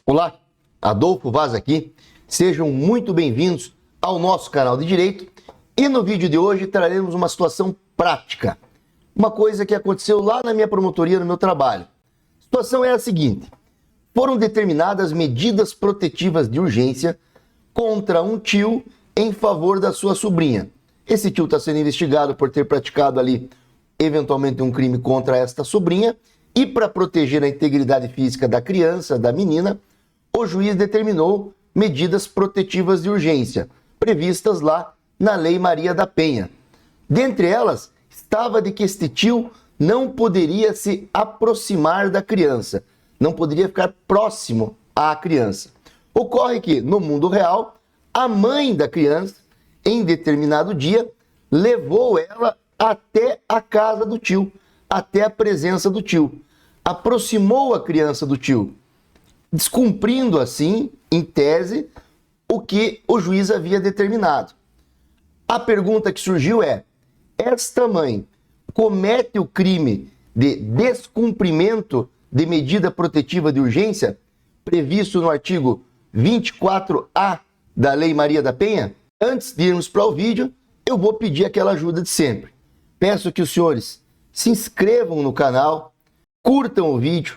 Olá, Adolfo Vaz aqui. Sejam muito bem-vindos ao nosso canal de Direito. E no vídeo de hoje traremos uma situação prática. Uma coisa que aconteceu lá na minha promotoria, no meu trabalho. A situação é a seguinte: foram determinadas medidas protetivas de urgência contra um tio em favor da sua sobrinha. Esse tio está sendo investigado por ter praticado ali, eventualmente, um crime contra esta sobrinha. E para proteger a integridade física da criança, da menina, o juiz determinou medidas protetivas de urgência, previstas lá na Lei Maria da Penha. Dentre elas, estava de que este tio não poderia se aproximar da criança, não poderia ficar próximo à criança. Ocorre que, no mundo real, a mãe da criança, em determinado dia, levou ela até a casa do tio, até a presença do tio. Aproximou a criança do tio, descumprindo assim, em tese, o que o juiz havia determinado. A pergunta que surgiu é: esta mãe comete o crime de descumprimento de medida protetiva de urgência previsto no artigo 24A da Lei Maria da Penha? Antes de irmos para o vídeo, eu vou pedir aquela ajuda de sempre. Peço que os senhores se inscrevam no canal, curtam o vídeo,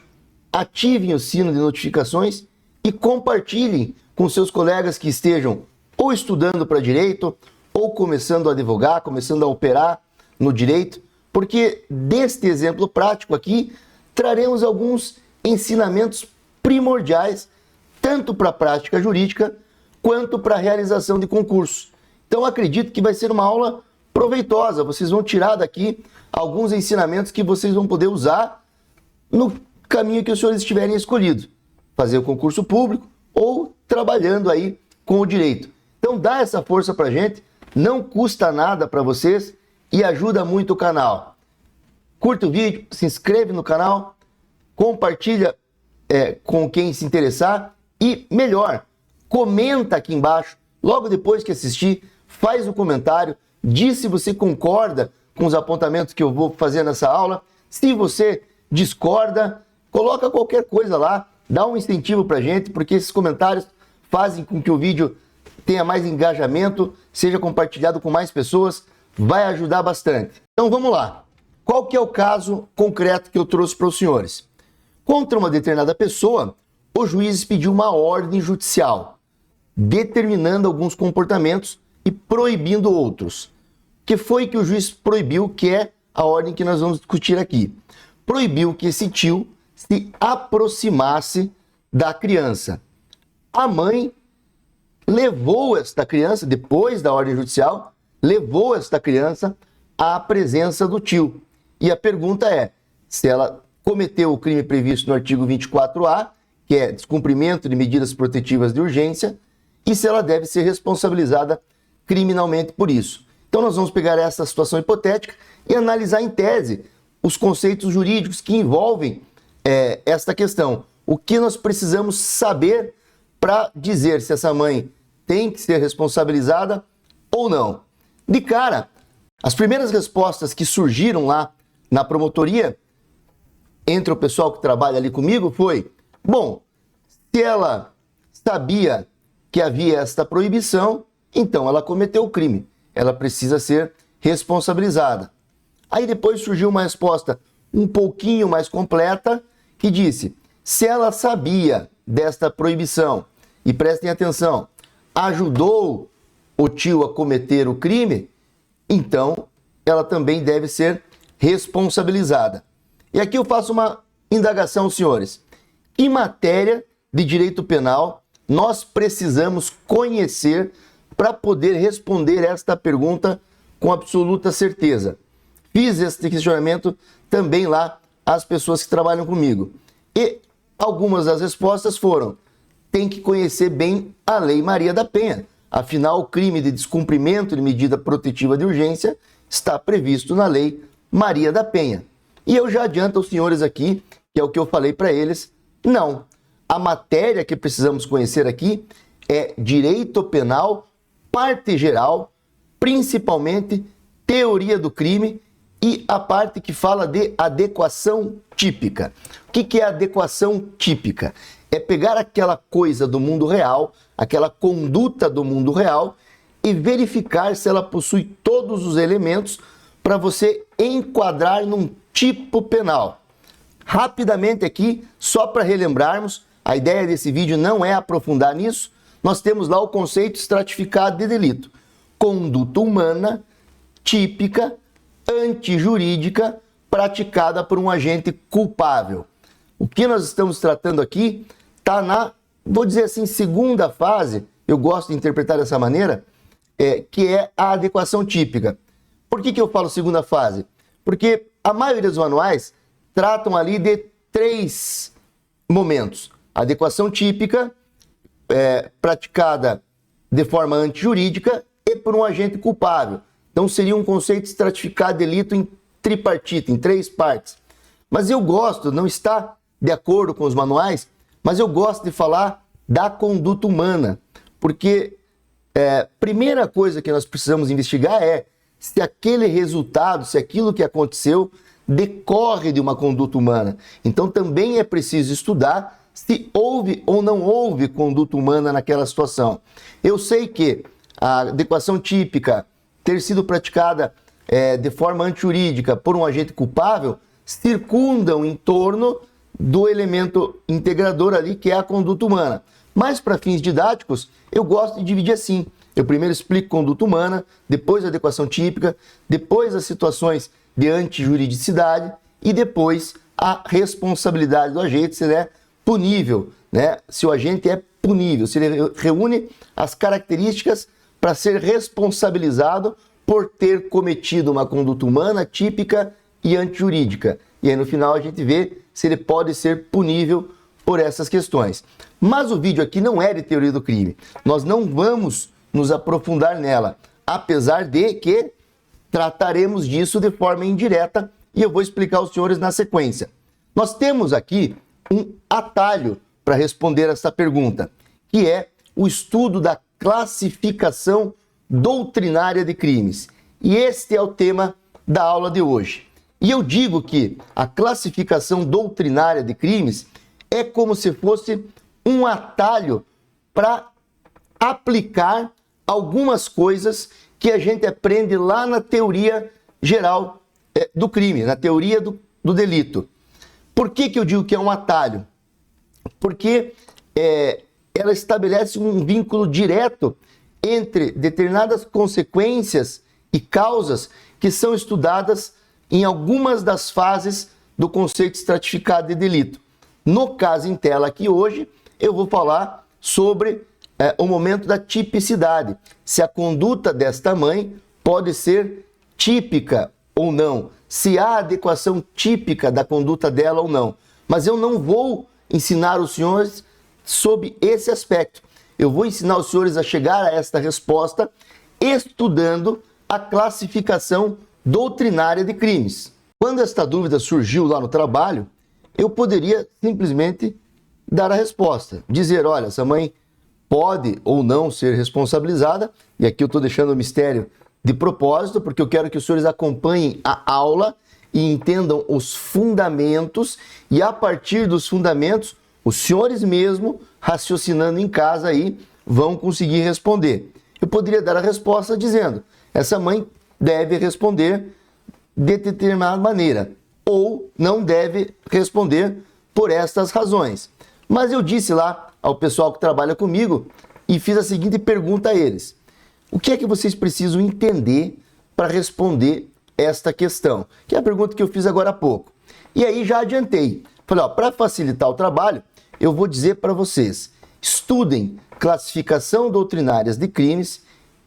ativem o sino de notificações e compartilhem com seus colegas que estejam ou estudando para direito ou começando a advogar, começando a operar no direito, porque deste exemplo prático aqui traremos alguns ensinamentos primordiais tanto para a prática jurídica quanto para a realização de concursos. Então acredito que vai ser uma aula proveitosa. Vocês vão tirar daqui alguns ensinamentos que vocês vão poder usar no caminho que os senhores estiverem escolhido. Fazer o concurso público ou trabalhando aí com o direito. Então dá essa força pra gente, não custa nada para vocês e ajuda muito o canal. Curta o vídeo, se inscreve no canal, compartilha com quem se interessar e, melhor, comenta aqui embaixo, logo depois que assistir, faz o comentário, diz se você concorda com os apontamentos que eu vou fazer nessa aula. Se você discorda, coloca qualquer coisa lá, dá um incentivo pra gente, porque esses comentários fazem com que o vídeo tenha mais engajamento, seja compartilhado com mais pessoas, vai ajudar bastante. Então vamos lá. Qual que é o caso concreto que eu trouxe para os senhores? Contra uma determinada pessoa, o juiz pediu uma ordem judicial, determinando alguns comportamentos e proibindo outros. O que foi que o juiz proibiu, que é a ordem que nós vamos discutir aqui? Proibiu que esse tio se aproximasse da criança. A mãe levou esta criança, depois da ordem judicial, levou esta criança à presença do tio. E a pergunta é, se ela cometeu o crime previsto no artigo 24A, que é descumprimento de medidas protetivas de urgência, e se ela deve ser responsabilizada criminalmente por isso. Então nós vamos pegar essa situação hipotética e analisar em tese os conceitos jurídicos que envolvem esta questão. O que nós precisamos saber para dizer se essa mãe tem que ser responsabilizada ou não. De cara, as primeiras respostas que surgiram lá na promotoria, entre o pessoal que trabalha ali comigo, foi: bom, se ela sabia que havia esta proibição, então ela cometeu o crime. Ela precisa ser responsabilizada. Aí depois surgiu uma resposta um pouquinho mais completa, que disse: se ela sabia desta proibição, e prestem atenção, ajudou o tio a cometer o crime, então ela também deve ser responsabilizada. E aqui eu faço uma indagação, senhores. Que matéria de direito penal nós precisamos conhecer para poder responder esta pergunta com absoluta certeza? Fiz esse questionamento também lá às pessoas que trabalham comigo. E algumas das respostas foram: tem que conhecer bem a Lei Maria da Penha. Afinal, o crime de descumprimento de medida protetiva de urgência está previsto na Lei Maria da Penha. E eu já adianto aos senhores aqui, que é o que eu falei para eles, não. A matéria que precisamos conhecer aqui é direito penal, parte geral, principalmente teoria do crime e a parte que fala de adequação típica. O que é adequação típica? É pegar aquela coisa do mundo real, aquela conduta do mundo real e verificar se ela possui todos os elementos para você enquadrar num tipo penal. Rapidamente aqui, só para relembrarmos, a ideia desse vídeo não é aprofundar nisso, nós temos lá o conceito estratificado de delito. Conduta humana, típica, antijurídica, praticada por um agente culpável. O que nós estamos tratando aqui está na, vou dizer assim, segunda fase, eu gosto de interpretar dessa maneira, que é a adequação típica. Por que eu falo segunda fase? Porque a maioria dos manuais tratam ali de 3 momentos. A adequação típica, praticada de forma antijurídica e por um agente culpável. Então seria um conceito estratificado de delito em tripartite, em 3 partes. Mas eu gosto, não está de acordo com os manuais, mas eu gosto de falar da conduta humana, porque primeira coisa que nós precisamos investigar é se aquele resultado, se aquilo que aconteceu decorre de uma conduta humana. Então também é preciso estudar se houve ou não houve conduta humana naquela situação. Eu sei que a adequação típica ter sido praticada de forma antijurídica por um agente culpável circundam em torno do elemento integrador ali, que é a conduta humana. Mas para fins didáticos, eu gosto de dividir assim. Eu primeiro explico conduta humana, depois a adequação típica, depois as situações de antijuridicidade e depois a responsabilidade do agente, se ele é punível, né? Se o agente é punível, se ele reúne as características para ser responsabilizado por ter cometido uma conduta humana típica e antijurídica. E aí no final a gente vê se ele pode ser punível por essas questões. Mas o vídeo aqui não é de teoria do crime. Nós não vamos nos aprofundar nela, apesar de que trataremos disso de forma indireta e eu vou explicar aos senhores na sequência. Nós temos aqui um atalho para responder essa pergunta, que é o estudo da classificação doutrinária de crimes. E este é o tema da aula de hoje. E eu digo que a classificação doutrinária de crimes é como se fosse um atalho para aplicar algumas coisas que a gente aprende lá na teoria geral do crime, na teoria do delito. Por que eu digo que é um atalho? Porque ela estabelece um vínculo direto entre determinadas consequências e causas que são estudadas em algumas das fases do conceito estratificado de delito. No caso em tela aqui hoje, eu vou falar sobre o momento da tipicidade. Se a conduta desta mãe pode ser típica ou não. Se há adequação típica da conduta dela ou não. Mas eu não vou ensinar os senhores sobre esse aspecto. Eu vou ensinar os senhores a chegar a esta resposta estudando a classificação doutrinária de crimes. Quando esta dúvida surgiu lá no trabalho, eu poderia simplesmente dar a resposta. Dizer, olha, essa mãe pode ou não ser responsabilizada, e aqui eu estou deixando o mistério de propósito, porque eu quero que os senhores acompanhem a aula e entendam os fundamentos, e a partir dos fundamentos, os senhores mesmo, raciocinando em casa aí, vão conseguir responder. Eu poderia dar a resposta dizendo, essa mãe deve responder de determinada maneira, ou não deve responder por estas razões. Mas eu disse lá ao pessoal que trabalha comigo e fiz a seguinte pergunta a eles. O que é que vocês precisam entender para responder esta questão? Que é a pergunta que eu fiz agora há pouco. E aí já adiantei. Falei, para facilitar o trabalho, eu vou dizer para vocês, estudem classificação doutrinárias de crimes,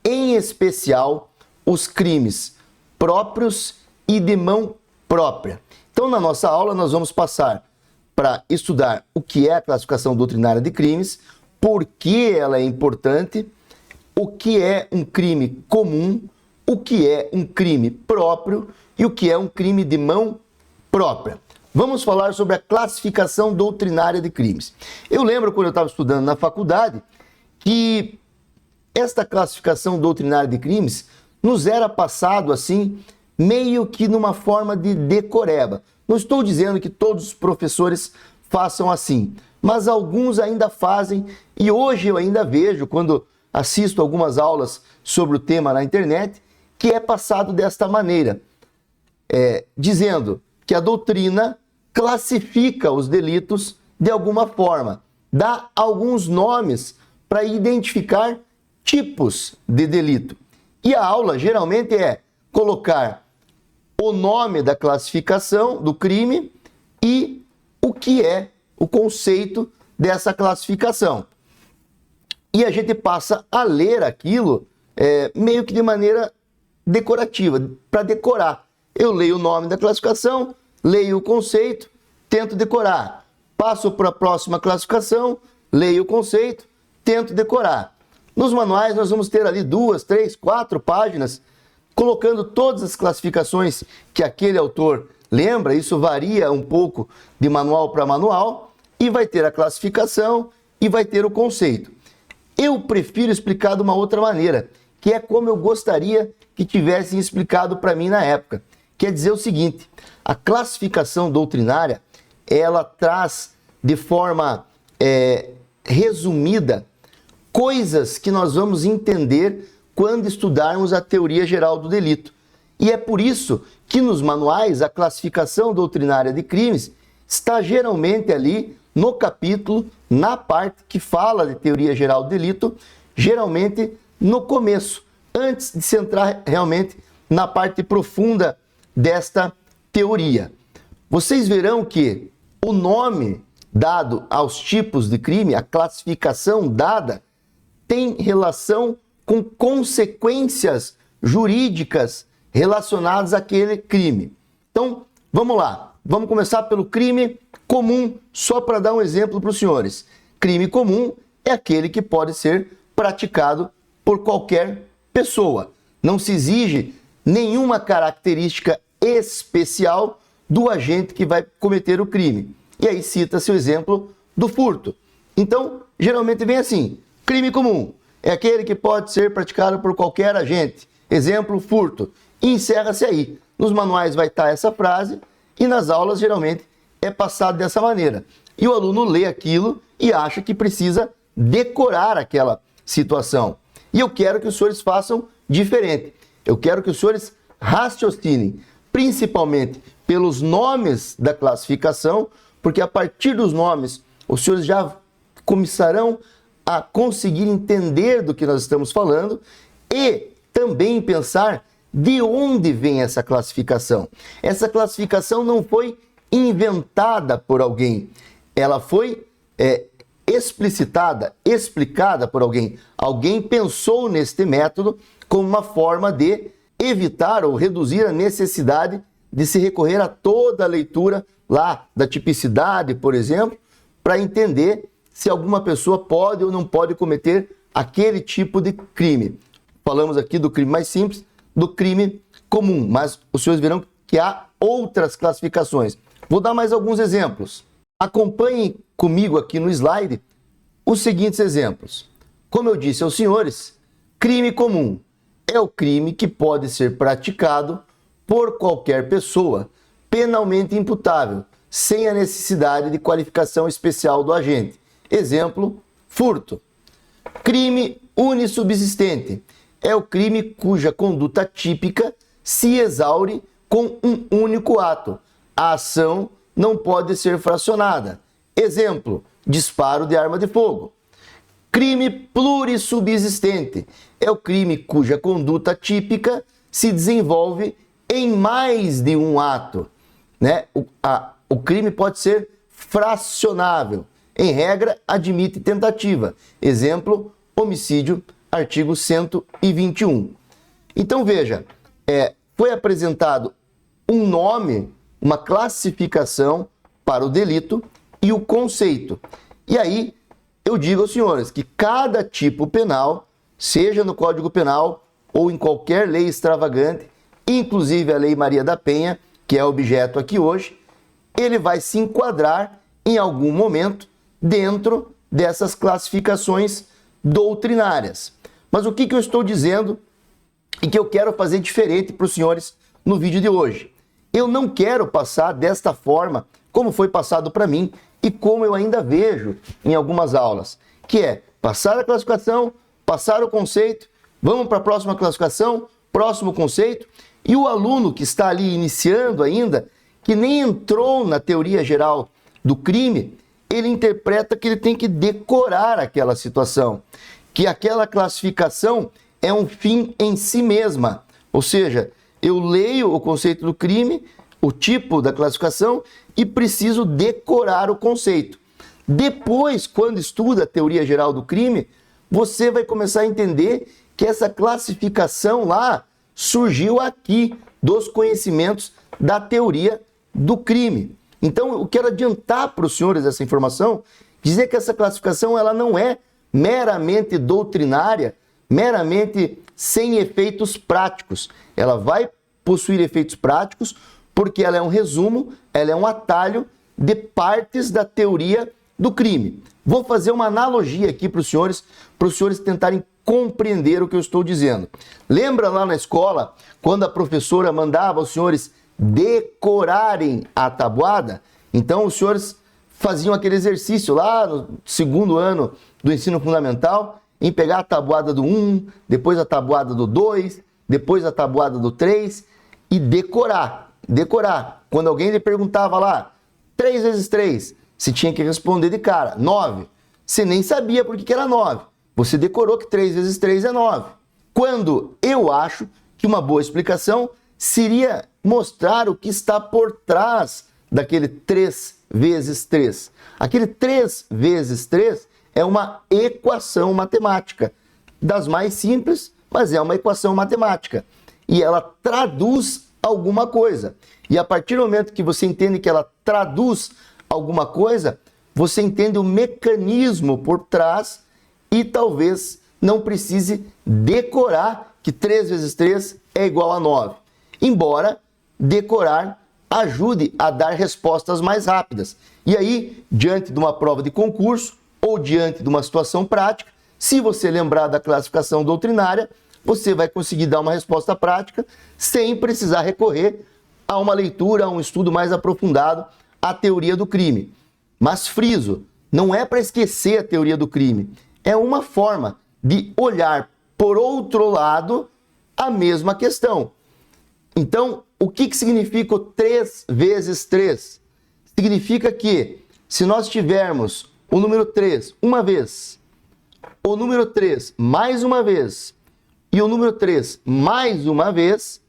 em especial os crimes próprios e de mão própria. Então, na nossa aula, nós vamos passar para estudar o que é a classificação doutrinária de crimes, por que ela é importante, o que é um crime comum, o que é um crime próprio e o que é um crime de mão própria. Vamos falar sobre a classificação doutrinária de crimes. Eu lembro quando eu estava estudando na faculdade que esta classificação doutrinária de crimes nos era passado assim, meio que numa forma de decoreba. Não estou dizendo que todos os professores façam assim, mas alguns ainda fazem, e hoje eu ainda vejo, quando assisto algumas aulas sobre o tema na internet, que é passado desta maneira, dizendo que a doutrina classifica os delitos de alguma forma, dá alguns nomes para identificar tipos de delito. E a aula geralmente é colocar o nome da classificação do crime e o que é o conceito dessa classificação. E a gente passa a ler aquilo meio que de maneira decorativa, para decorar. Eu leio o nome da classificação, leio o conceito, tento decorar. Passo para a próxima classificação, leio o conceito, tento decorar. Nos manuais nós vamos ter ali 2, 3, 4 páginas colocando todas as classificações que aquele autor lembra. Isso varia um pouco de manual para manual, e vai ter a classificação e vai ter o conceito. Eu prefiro explicar de uma outra maneira, que é como eu gostaria que tivessem explicado para mim na época. Quer dizer o seguinte: a classificação doutrinária, ela traz de forma resumida coisas que nós vamos entender quando estudarmos a teoria geral do delito. E é por isso que nos manuais a classificação doutrinária de crimes está geralmente ali no capítulo, na parte que fala de teoria geral do delito, geralmente no começo, antes de se entrar realmente na parte profunda desta teoria. Vocês verão que o nome dado aos tipos de crime, a classificação dada, tem relação com consequências jurídicas relacionadas àquele crime. Então, vamos lá. Vamos começar pelo crime comum, só para dar um exemplo para os senhores. Crime comum é aquele que pode ser praticado por qualquer pessoa. Não se exige nenhuma característica especial do agente que vai cometer o crime. E aí cita-se o exemplo do furto. Então, geralmente vem assim: crime comum é aquele que pode ser praticado por qualquer agente. Exemplo, furto. E encerra-se aí. Nos manuais vai estar essa frase e nas aulas geralmente é passado dessa maneira. E o aluno lê aquilo e acha que precisa decorar aquela situação. E eu quero que os senhores façam diferente. Eu quero que os senhores raciocinem, principalmente pelos nomes da classificação, porque a partir dos nomes os senhores já começarão a conseguir entender do que nós estamos falando e também pensar de onde vem essa classificação. Essa classificação não foi inventada por alguém, ela foi explicitada, explicada por alguém. Alguém pensou neste método como uma forma de evitar ou reduzir a necessidade de se recorrer a toda a leitura lá da tipicidade, por exemplo, para entender se alguma pessoa pode ou não pode cometer aquele tipo de crime. Falamos aqui do crime mais simples, do crime comum, mas os senhores verão que há outras classificações. Vou dar mais alguns exemplos. Acompanhem comigo aqui no slide os seguintes exemplos. Como eu disse aos senhores, crime comum é o crime que pode ser praticado por qualquer pessoa, penalmente imputável, sem a necessidade de qualificação especial do agente. Exemplo, furto. Crime unissubsistente é o crime cuja conduta típica se exaure com um único ato. A ação não pode ser fracionada. Exemplo, disparo de arma de fogo. Crime plurissubsistente é o crime cuja conduta típica se desenvolve em mais de um ato. O crime pode ser fracionável. Em regra, admite tentativa. Exemplo, homicídio, artigo 121. Então veja, foi apresentado um nome, uma classificação para o delito e o conceito. E aí eu digo aos senhores que cada tipo penal, seja no Código Penal ou em qualquer lei extravagante, inclusive a Lei Maria da Penha, que é objeto aqui hoje, ele vai se enquadrar em algum momento dentro dessas classificações doutrinárias. Mas o que eu estou dizendo e que eu quero fazer diferente para os senhores no vídeo de hoje? Eu não quero passar desta forma, como foi passado para mim, e como eu ainda vejo em algumas aulas, que é passar a classificação, passar o conceito, vamos para a próxima classificação, próximo conceito, e o aluno que está ali iniciando ainda, que nem entrou na teoria geral do crime, ele interpreta que ele tem que decorar aquela situação, que aquela classificação é um fim em si mesma. Ou seja, eu leio o conceito do crime, o tipo da classificação e preciso decorar o conceito. Depois, quando estuda a teoria geral do crime, você vai começar a entender que essa classificação lá surgiu aqui dos conhecimentos da teoria do crime. Então, eu quero adiantar para os senhores essa informação, dizer que essa classificação ela não é meramente doutrinária, meramente sem efeitos práticos. Ela vai possuir efeitos práticos porque ela é um resumo, ela é um atalho de partes da teoria do crime. Vou fazer uma analogia aqui para os senhores tentarem compreender o que eu estou dizendo. Lembra lá na escola, quando a professora mandava os senhores decorarem a tabuada? Então os senhores faziam aquele exercício lá no segundo ano do ensino fundamental, em pegar a tabuada do 1, depois a tabuada do 2, depois a tabuada do 3 e decorar. Quando alguém lhe perguntava lá, 3 vezes 3, você tinha que responder de cara, 9. Você nem sabia por que era 9. Você decorou que 3 vezes 3 é 9. Quando eu acho que uma boa explicação seria mostrar o que está por trás daquele 3 vezes 3. Aquele 3 vezes 3 é uma equação matemática, das mais simples, mas é uma equação matemática. E ela traduz alguma coisa. E a partir do momento que você entende que ela traduz alguma coisa, você entende o mecanismo por trás e talvez não precise decorar que 3 vezes 3 é igual a 9. Embora decorar ajude a dar respostas mais rápidas. E aí, diante de uma prova de concurso ou diante de uma situação prática, se você lembrar da classificação doutrinária, você vai conseguir dar uma resposta prática sem precisar recorrer a uma leitura, a um estudo mais aprofundado à teoria do crime. Mas friso, não é para esquecer a teoria do crime, é uma forma de olhar por outro lado a mesma questão. Então, o que significa o 3 vezes 3? Significa que se nós tivermos o número 3 uma vez, o número 3 mais uma vez e o número 3 mais uma vez,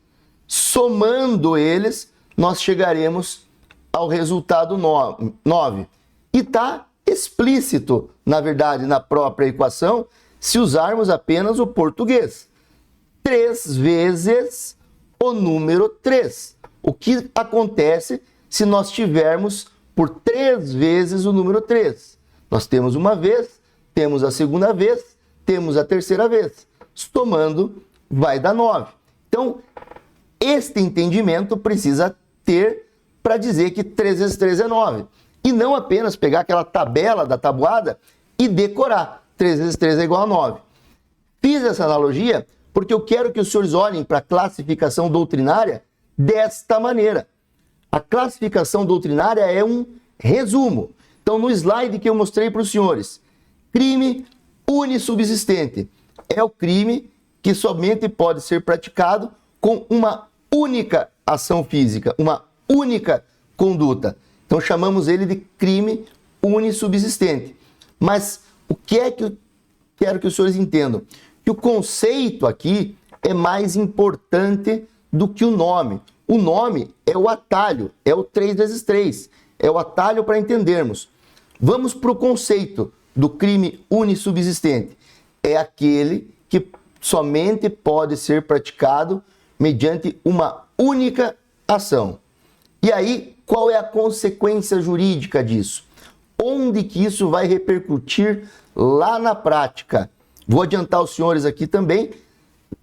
somando eles, nós chegaremos ao resultado 9. E está explícito, na verdade, na própria equação, se usarmos apenas o português. 3 vezes o número 3. O que acontece se nós tivermos por 3 vezes o número 3? Nós temos uma vez, temos a segunda vez, temos a terceira vez. Somando, vai dar 9. Então, este entendimento precisa ter para dizer que 3 vezes 3 é 9. E não apenas pegar aquela tabela da tabuada e decorar. 3 vezes 3 é igual a 9. Fiz essa analogia porque eu quero que os senhores olhem para a classificação doutrinária desta maneira. A classificação doutrinária é um resumo. Então, no slide que eu mostrei para os senhores, crime unissubsistente é o crime que somente pode ser praticado com uma única ação física, uma única conduta. Então, chamamos ele de crime unissubsistente. Mas o que é que eu quero que os senhores entendam? Que o conceito aqui é mais importante do que o nome. O nome é o atalho, é o 3 vezes 3. É o atalho para entendermos. Vamos para o conceito do crime unissubsistente. É aquele que somente pode ser praticado mediante uma única ação. E aí, qual é a consequência jurídica disso? Onde que isso vai repercutir lá na prática? Vou adiantar os senhores aqui também.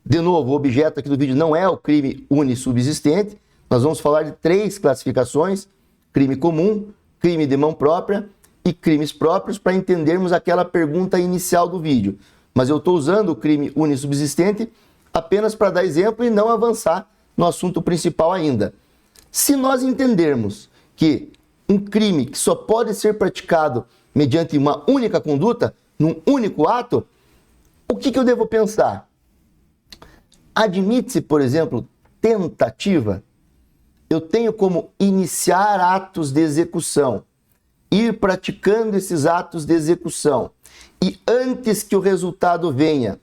De novo, o objeto aqui do vídeo não é o crime unissubsistente. Nós vamos falar de 3 classificações: crime comum, crime de mão própria e crimes próprios, para entendermos aquela pergunta inicial do vídeo. Mas eu estou usando o crime unissubsistente apenas para dar exemplo e não avançar no assunto principal ainda. Se nós entendermos que um crime que só pode ser praticado mediante uma única conduta, num único ato, o que eu devo pensar? Admite-se, por exemplo, tentativa? Eu tenho como iniciar atos de execução, ir praticando esses atos de execução, e antes que o resultado venha,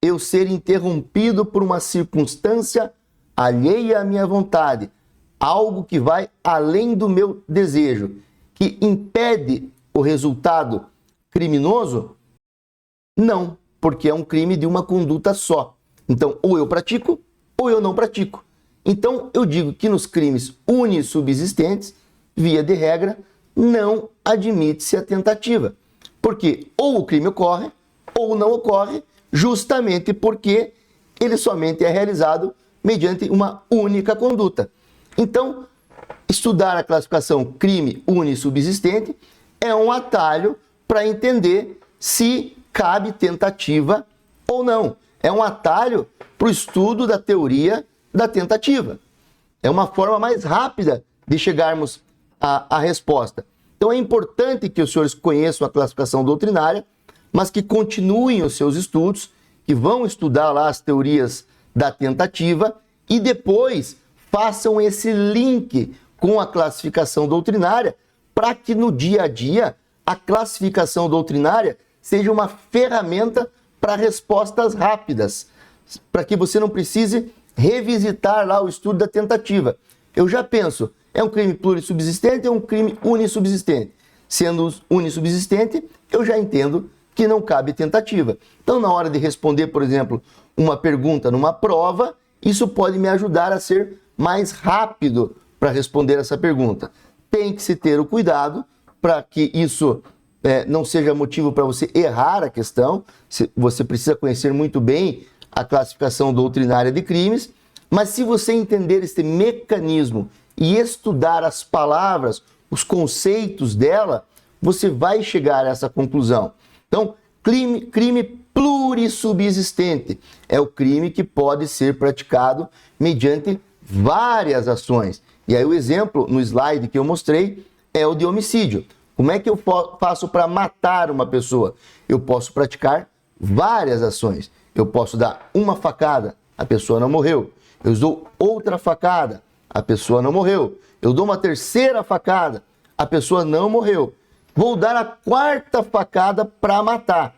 eu ser interrompido por uma circunstância alheia à minha vontade, algo que vai além do meu desejo, que impede o resultado criminoso? Não, porque é um crime de uma conduta só. Então, ou eu pratico, ou eu não pratico. Então, eu digo que nos crimes unissubsistentes, via de regra, não admite-se a tentativa. Porque ou o crime ocorre, ou não ocorre, justamente porque ele somente é realizado mediante uma única conduta. Então, estudar a classificação crime unissubsistente é um atalho para entender se cabe tentativa ou não. É um atalho para o estudo da teoria da tentativa. É uma forma mais rápida de chegarmos à resposta. Então é importante que os senhores conheçam a classificação doutrinária, mas que continuem os seus estudos, que vão estudar lá as teorias da tentativa e depois façam esse link com a classificação doutrinária para que no dia a dia a classificação doutrinária seja uma ferramenta para respostas rápidas, para que você não precise revisitar lá o estudo da tentativa. Eu já penso, é um crime plurissubsistente ou um crime unissubsistente? Sendo unissubsistente, eu já entendo que não cabe tentativa. Então, na hora de responder, por exemplo, uma pergunta numa prova, isso pode me ajudar a ser mais rápido para responder essa pergunta. Tem que se ter o cuidado para que isso não seja motivo para você errar a questão. Você precisa conhecer muito bem a classificação doutrinária de crimes, mas se você entender este mecanismo e estudar as palavras, os conceitos dela, você vai chegar a essa conclusão. Então, crime plurissubsistente é o crime que pode ser praticado mediante várias ações. E aí o exemplo no slide que eu mostrei é o de homicídio. Como é que eu faço para matar uma pessoa? Eu posso praticar várias ações. Eu posso dar uma facada, a pessoa não morreu. Eu dou outra facada, a pessoa não morreu. Eu dou uma terceira facada, a pessoa não morreu. Vou dar a quarta facada para matar.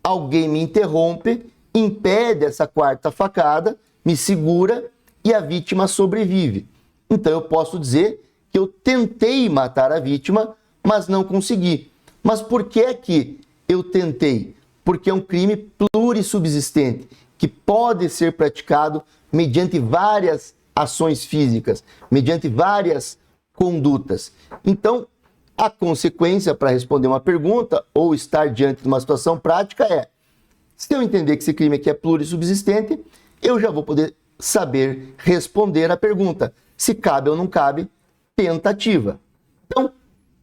Alguém me interrompe, impede essa quarta facada, me segura e a vítima sobrevive. Então eu posso dizer que eu tentei matar a vítima, mas não consegui. Mas por que é que eu tentei? Porque é um crime plurissubsistente, que pode ser praticado mediante várias ações físicas, mediante várias condutas. Então, a consequência para responder uma pergunta ou estar diante de uma situação prática é: se eu entender que esse crime aqui é plurissubsistente, eu já vou poder saber responder a pergunta, se cabe ou não cabe tentativa. Então,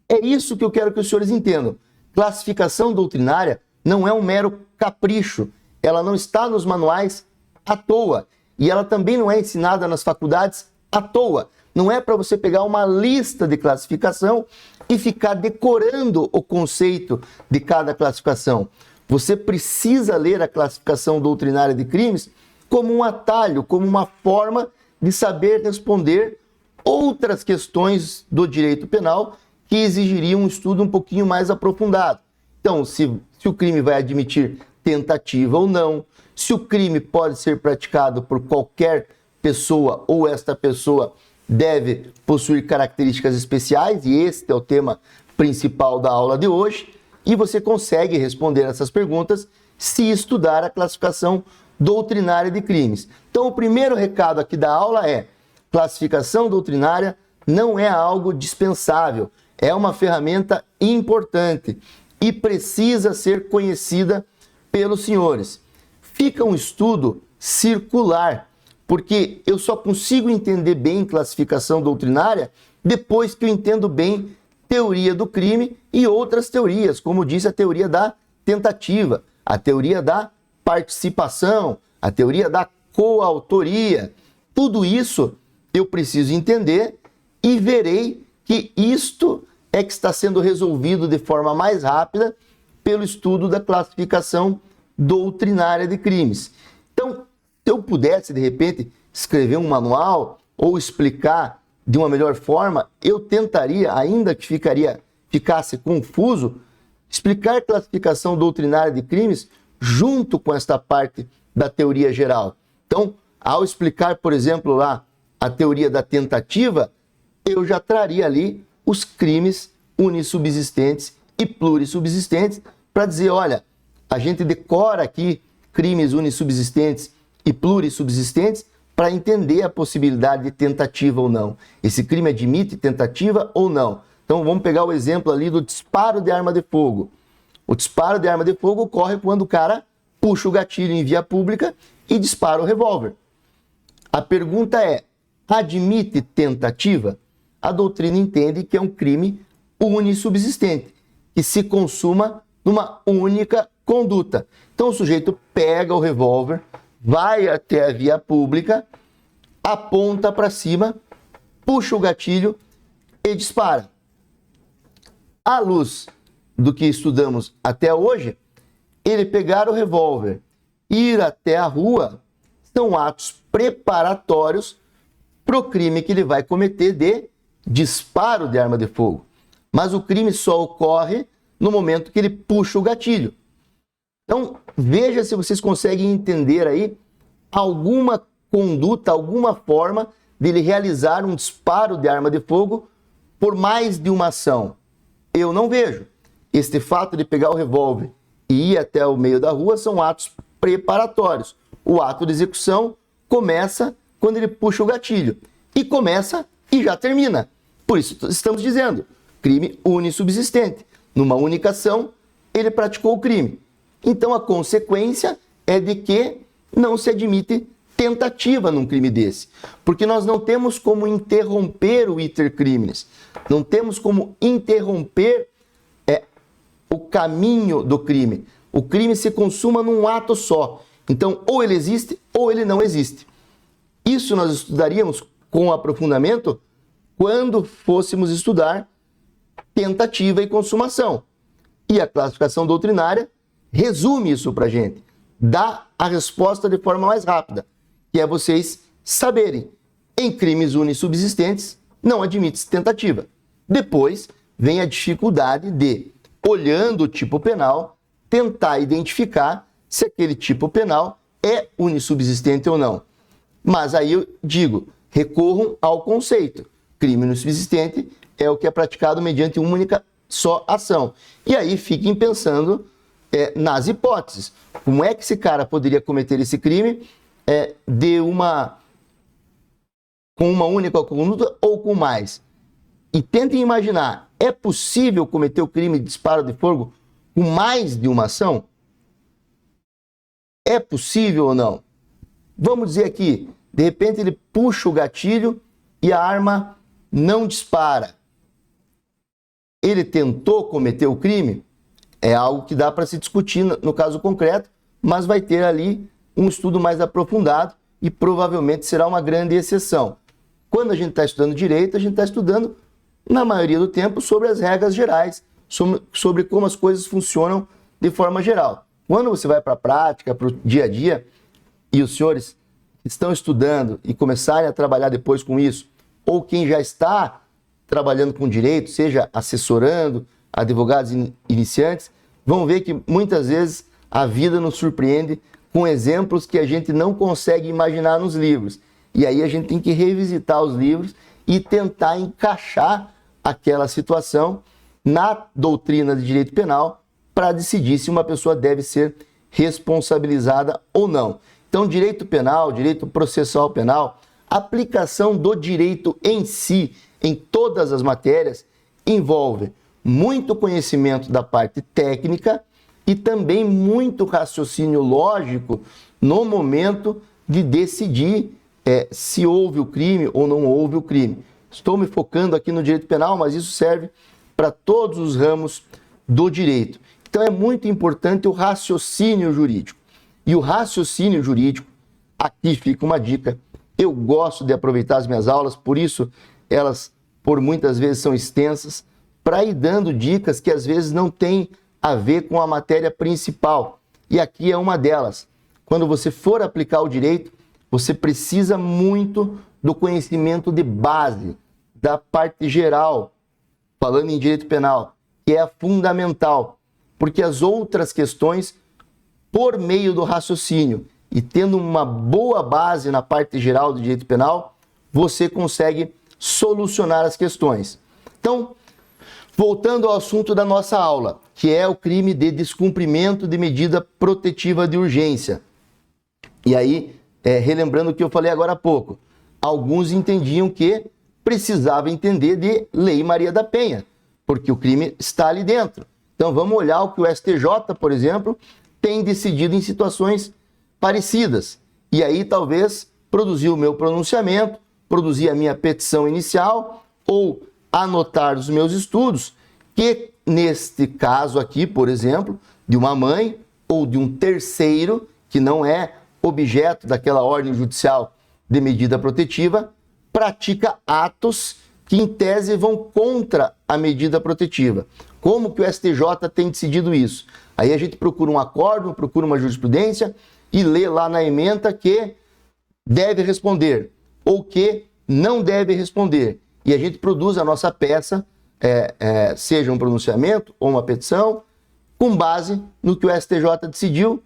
é isso que eu quero que os senhores entendam. Classificação doutrinária não é um mero capricho, ela não está nos manuais à toa, e ela também não é ensinada nas faculdades à toa. Não é para você pegar uma lista de classificação e ficar decorando o conceito de cada classificação. Você precisa ler a classificação doutrinária de crimes como um atalho, como uma forma de saber responder outras questões do direito penal que exigiriam um estudo um pouquinho mais aprofundado. Então, se o crime vai admitir tentativa ou não, se o crime pode ser praticado por qualquer pessoa ou esta pessoa deve possuir características especiais, e este é o tema principal da aula de hoje, e você consegue responder essas perguntas se estudar a classificação doutrinária de crimes. Então, o primeiro recado aqui da aula é: classificação doutrinária não é algo dispensável, é uma ferramenta importante e precisa ser conhecida pelos senhores. Fica um estudo circular, porque eu só consigo entender bem classificação doutrinária depois que eu entendo bem teoria do crime e outras teorias, como disse a teoria da tentativa, a teoria da participação, a teoria da coautoria. Tudo isso eu preciso entender e verei que isto é que está sendo resolvido de forma mais rápida pelo estudo da classificação doutrinária de crimes. Então, se eu pudesse, de repente, escrever um manual ou explicar de uma melhor forma, eu tentaria, ainda que ficasse confuso, explicar classificação doutrinária de crimes junto com esta parte da teoria geral. Então, ao explicar, por exemplo, lá a teoria da tentativa, eu já traria ali os crimes unissubsistentes e plurissubsistentes para dizer, olha, a gente decora aqui crimes unissubsistentes e plurissubsistentes para entender a possibilidade de tentativa ou não. Esse crime admite tentativa ou não. Então vamos pegar o exemplo ali do disparo de arma de fogo. O disparo de arma de fogo ocorre quando o cara puxa o gatilho em via pública e dispara o revólver. A pergunta é, admite tentativa? A doutrina entende que é um crime unissubsistente, que se consuma numa única conduta. Então o sujeito pega o revólver, vai até a via pública, aponta para cima, puxa o gatilho e dispara. À luz do que estudamos até hoje, ele pegar o revólver, ir até a rua, são atos preparatórios para o crime que ele vai cometer de disparo de arma de fogo. Mas o crime só ocorre no momento que ele puxa o gatilho. Então, veja se vocês conseguem entender aí alguma conduta, alguma forma dele realizar um disparo de arma de fogo por mais de uma ação. Eu não vejo. Este fato de pegar o revólver e ir até o meio da rua são atos preparatórios. O ato de execução começa quando ele puxa o gatilho. E começa e já termina. Por isso estamos dizendo, crime unissubsistente. Numa única ação, ele praticou o crime. Então a consequência é de que não se admite tentativa num crime desse. Porque nós não temos como interromper o iter criminis. Não temos como interromper o caminho do crime. O crime se consuma num ato só. Então, ou ele existe ou ele não existe. Isso nós estudaríamos com aprofundamento quando fôssemos estudar tentativa e consumação. E a classificação doutrinária resume isso para a gente. Dá a resposta de forma mais rápida, que é vocês saberem. Em crimes unissubsistentes, não admite-se tentativa. Depois vem a dificuldade de, olhando o tipo penal, tentar identificar se aquele tipo penal é unissubsistente ou não. Mas aí eu digo, recorram ao conceito. Crime unissubsistente é o que é praticado mediante uma única só ação. E aí fiquem pensando nas hipóteses. Como é que esse cara poderia cometer esse crime com uma única conduta ou com mais? E tentem imaginar, é possível cometer o crime de disparo de fogo com mais de uma ação? É possível ou não? Vamos dizer aqui, de repente ele puxa o gatilho e a arma não dispara. Ele tentou cometer o crime? É algo que dá para se discutir no caso concreto, mas vai ter ali um estudo mais aprofundado e provavelmente será uma grande exceção. Quando a gente está estudando direito, a gente está estudando, na maioria do tempo, sobre as regras gerais, sobre como as coisas funcionam de forma geral. Quando você vai para a prática, para o dia a dia, e os senhores estão estudando e começarem a trabalhar depois com isso, ou quem já está trabalhando com direito, seja assessorando advogados iniciantes, vão ver que muitas vezes a vida nos surpreende com exemplos que a gente não consegue imaginar nos livros. E aí a gente tem que revisitar os livros e tentar encaixar aquela situação na doutrina de direito penal para decidir se uma pessoa deve ser responsabilizada ou não. Então, direito penal, direito processual penal, aplicação do direito em si, em todas as matérias, envolve muito conhecimento da parte técnica e também muito raciocínio lógico no momento de decidir se houve o crime ou não houve o crime. Estou me focando aqui no direito penal, mas isso serve para todos os ramos do direito. Então é muito importante o raciocínio jurídico. E o raciocínio jurídico, aqui fica uma dica, eu gosto de aproveitar as minhas aulas, por isso elas por muitas vezes são extensas, para ir dando dicas que às vezes não tem a ver com a matéria principal. E aqui é uma delas. Quando você for aplicar o direito, você precisa muito do conhecimento de base, da parte geral, falando em direito penal, que é fundamental, porque as outras questões, por meio do raciocínio e tendo uma boa base na parte geral do direito penal, você consegue solucionar as questões. Então, voltando ao assunto da nossa aula, que é o crime de descumprimento de medida protetiva de urgência. E aí, relembrando o que eu falei agora há pouco, alguns entendiam que precisava entender de Lei Maria da Penha, porque o crime está ali dentro. Então vamos olhar o que o STJ, por exemplo, tem decidido em situações parecidas. E aí talvez produzir o meu pronunciamento, produzir a minha petição inicial ou anotar os meus estudos, que neste caso aqui, por exemplo, de uma mãe ou de um terceiro, que não é objeto daquela ordem judicial de medida protetiva, pratica atos que em tese vão contra a medida protetiva. Como que o STJ tem decidido isso? Aí a gente procura um acórdão, procura uma jurisprudência e lê lá na ementa que deve responder ou que não deve responder. E a gente produz a nossa peça, seja um pronunciamento ou uma petição, com base no que o STJ decidiu,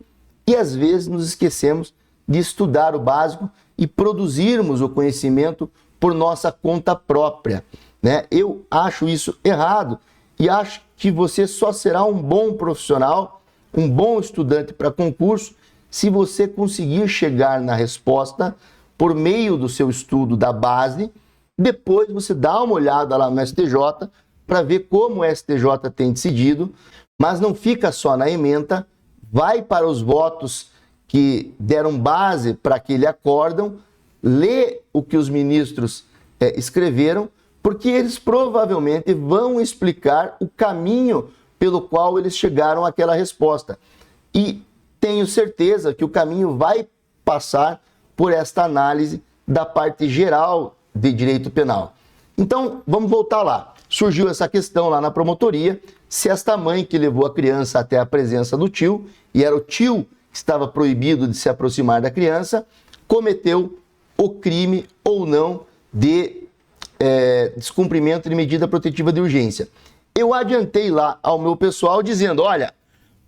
e às vezes nos esquecemos de estudar o básico e produzirmos o conhecimento por nossa conta própria, né? Eu acho isso errado e acho que você só será um bom profissional, um bom estudante para concurso, se você conseguir chegar na resposta por meio do seu estudo da base. Depois você dá uma olhada lá no STJ para ver como o STJ tem decidido, mas não fica só na ementa, vai para os votos que deram base para aquele acórdão, lê o que os ministros escreveram, porque eles provavelmente vão explicar o caminho pelo qual eles chegaram àquela resposta. E tenho certeza que o caminho vai passar por esta análise da parte geral de direito penal. Então, vamos voltar lá. Surgiu essa questão lá na promotoria, se esta mãe que levou a criança até a presença do tio, e era o tio que estava proibido de se aproximar da criança, cometeu o crime ou não de descumprimento de medida protetiva de urgência. Eu adiantei lá ao meu pessoal dizendo, olha,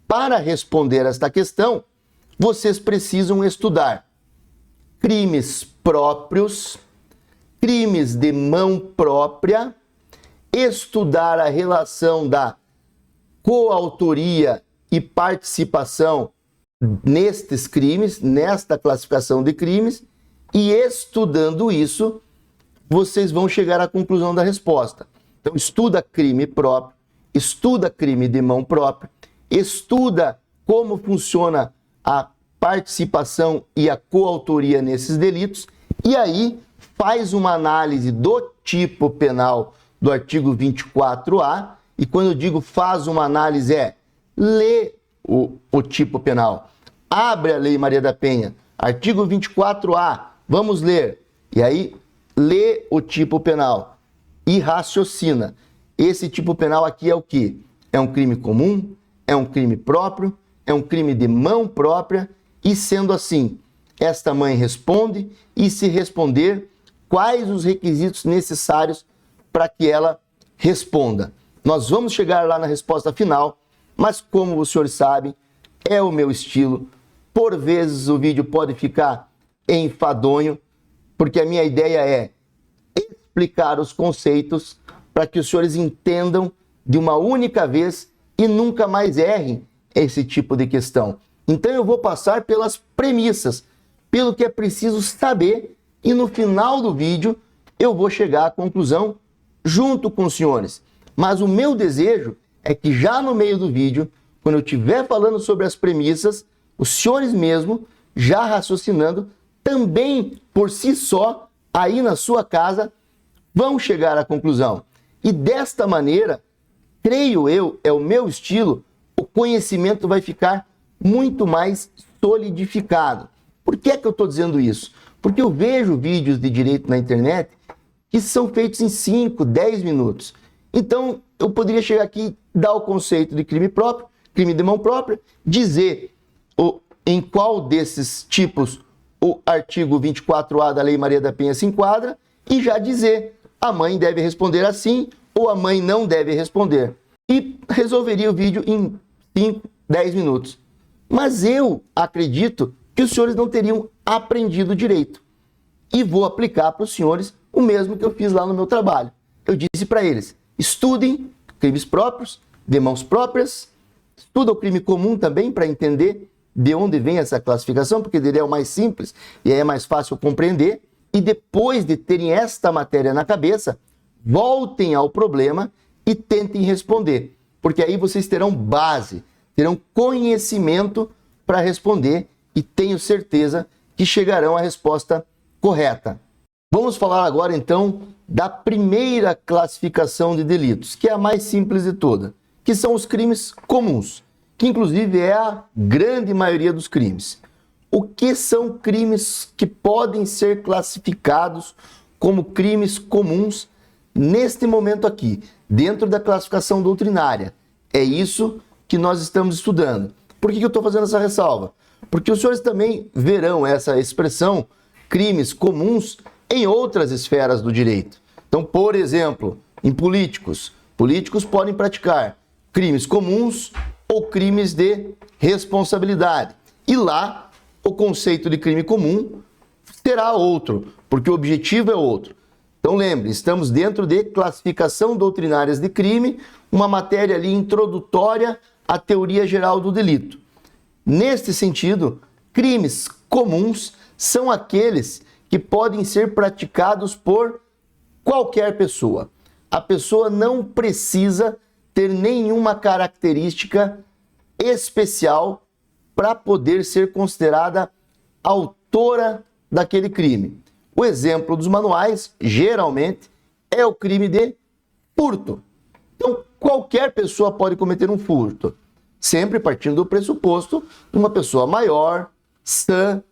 para responder esta questão, vocês precisam estudar crimes próprios, crimes de mão própria, estudar a relação da coautoria e participação nestes crimes, nesta classificação de crimes, e estudando isso, vocês vão chegar à conclusão da resposta. Então, estuda crime próprio, estuda crime de mão própria, estuda como funciona a participação e a coautoria nesses delitos, e aí faz uma análise do tipo penal do artigo 24A, e quando eu digo faz uma análise lê o tipo penal. Abre a Lei Maria da Penha, artigo 24A, vamos ler. E aí, lê o tipo penal e raciocina. Esse tipo penal aqui é o quê? É um crime comum? É um crime próprio? É um crime de mão própria? E sendo assim, esta mãe responde e, se responder, quais os requisitos necessários para que ela responda? Nós vamos chegar lá na resposta final, mas como os senhores sabem, é o meu estilo. Por vezes o vídeo pode ficar enfadonho, porque a minha ideia é explicar os conceitos para que os senhores entendam de uma única vez e nunca mais errem esse tipo de questão. Então eu vou passar pelas premissas, pelo que é preciso saber, e no final do vídeo eu vou chegar à conclusão junto com os senhores. Mas o meu desejo é que já no meio do vídeo, quando eu estiver falando sobre as premissas, os senhores mesmo, já raciocinando, também por si só, aí na sua casa, vão chegar à conclusão. E desta maneira, creio eu, é o meu estilo, o conhecimento vai ficar muito mais solidificado. Por que é que eu estou dizendo isso? Porque eu vejo vídeos de direito na internet que são feitos em 5, 10 minutos. Então, eu poderia chegar aqui, dar o conceito de crime próprio, crime de mão própria, dizer em qual desses tipos o artigo 24A da Lei Maria da Penha se enquadra e já dizer a mãe deve responder assim ou a mãe não deve responder. E resolveria o vídeo em 5, 10 minutos. Mas eu acredito que os senhores não teriam aprendido direito. E vou aplicar para os senhores o mesmo que eu fiz lá no meu trabalho. Eu disse para eles, estudem crimes próprios, de mãos próprias, estuda o crime comum também para entender de onde vem essa classificação, porque dele é o mais simples e aí é mais fácil compreender. E depois de terem esta matéria na cabeça, voltem ao problema e tentem responder, porque aí vocês terão base, terão conhecimento para responder e tenho certeza que chegarão à resposta correta. Vamos falar agora então da primeira classificação de delitos, que é a mais simples de toda, que são os crimes comuns, que inclusive é a grande maioria dos crimes. O que são crimes que podem ser classificados como crimes comuns neste momento aqui, dentro da classificação doutrinária? É isso que nós estamos estudando. Por que eu estou fazendo essa ressalva? Porque os senhores também verão essa expressão, crimes comuns, em outras esferas do direito. Então, por exemplo, em políticos podem praticar crimes comuns ou crimes de responsabilidade. E lá, o conceito de crime comum será outro, porque o objetivo é outro. Então lembre, estamos dentro de classificação doutrinárias de crime, uma matéria ali introdutória à teoria geral do delito. Neste sentido, crimes comuns são aqueles que podem ser praticados por qualquer pessoa. A pessoa não precisa ter nenhuma característica especial para poder ser considerada autora daquele crime. O exemplo dos manuais, geralmente, é o crime de furto. Então, qualquer pessoa pode cometer um furto, sempre partindo do pressuposto de uma pessoa maior, sã,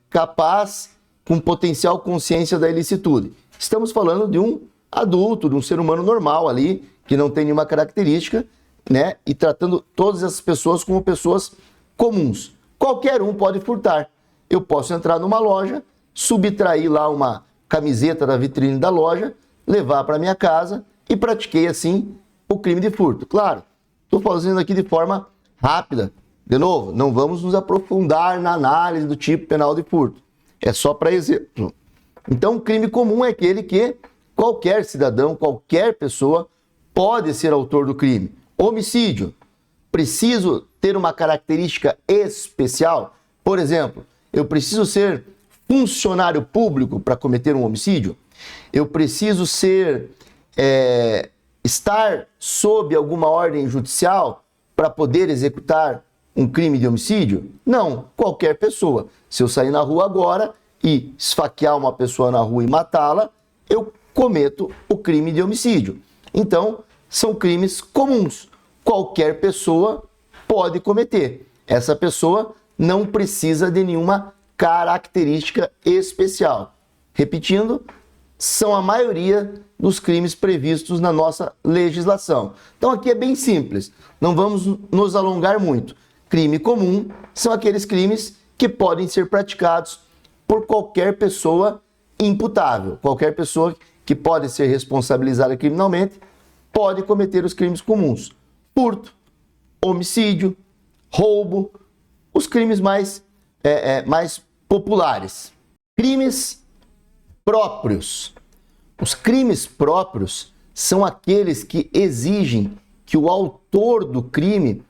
capaz, com potencial consciência da ilicitude. Estamos falando de um adulto, de um ser humano normal ali, que não tem nenhuma característica, né? E tratando todas essas pessoas como pessoas comuns. Qualquer um pode furtar. Eu posso entrar numa loja, subtrair lá uma camiseta da vitrine da loja, levar para minha casa e pratiquei assim o crime de furto. Claro, estou fazendo aqui de forma rápida. De novo, não vamos nos aprofundar na análise do tipo penal de furto. É só para exemplo. Então, crime comum é aquele que qualquer cidadão, qualquer pessoa pode ser autor do crime. Homicídio. Preciso ter uma característica especial? Por exemplo, eu preciso ser funcionário público para cometer um homicídio? Eu preciso estar sob alguma ordem judicial para poder executar um crime de homicídio? Não, qualquer pessoa. Se eu sair na rua agora e esfaquear uma pessoa na rua e matá-la, eu cometo o crime de homicídio. Então, são crimes comuns. Qualquer pessoa pode cometer. Essa pessoa não precisa de nenhuma característica especial. Repetindo, são a maioria dos crimes previstos na nossa legislação. Então aqui é bem simples, não vamos nos alongar muito. Crime comum são aqueles crimes que podem ser praticados por qualquer pessoa imputável. Qualquer pessoa que pode ser responsabilizada criminalmente pode cometer os crimes comuns. Furto, homicídio, roubo, os crimes mais populares. Crimes próprios. Os crimes próprios são aqueles que exigem que o autor do crime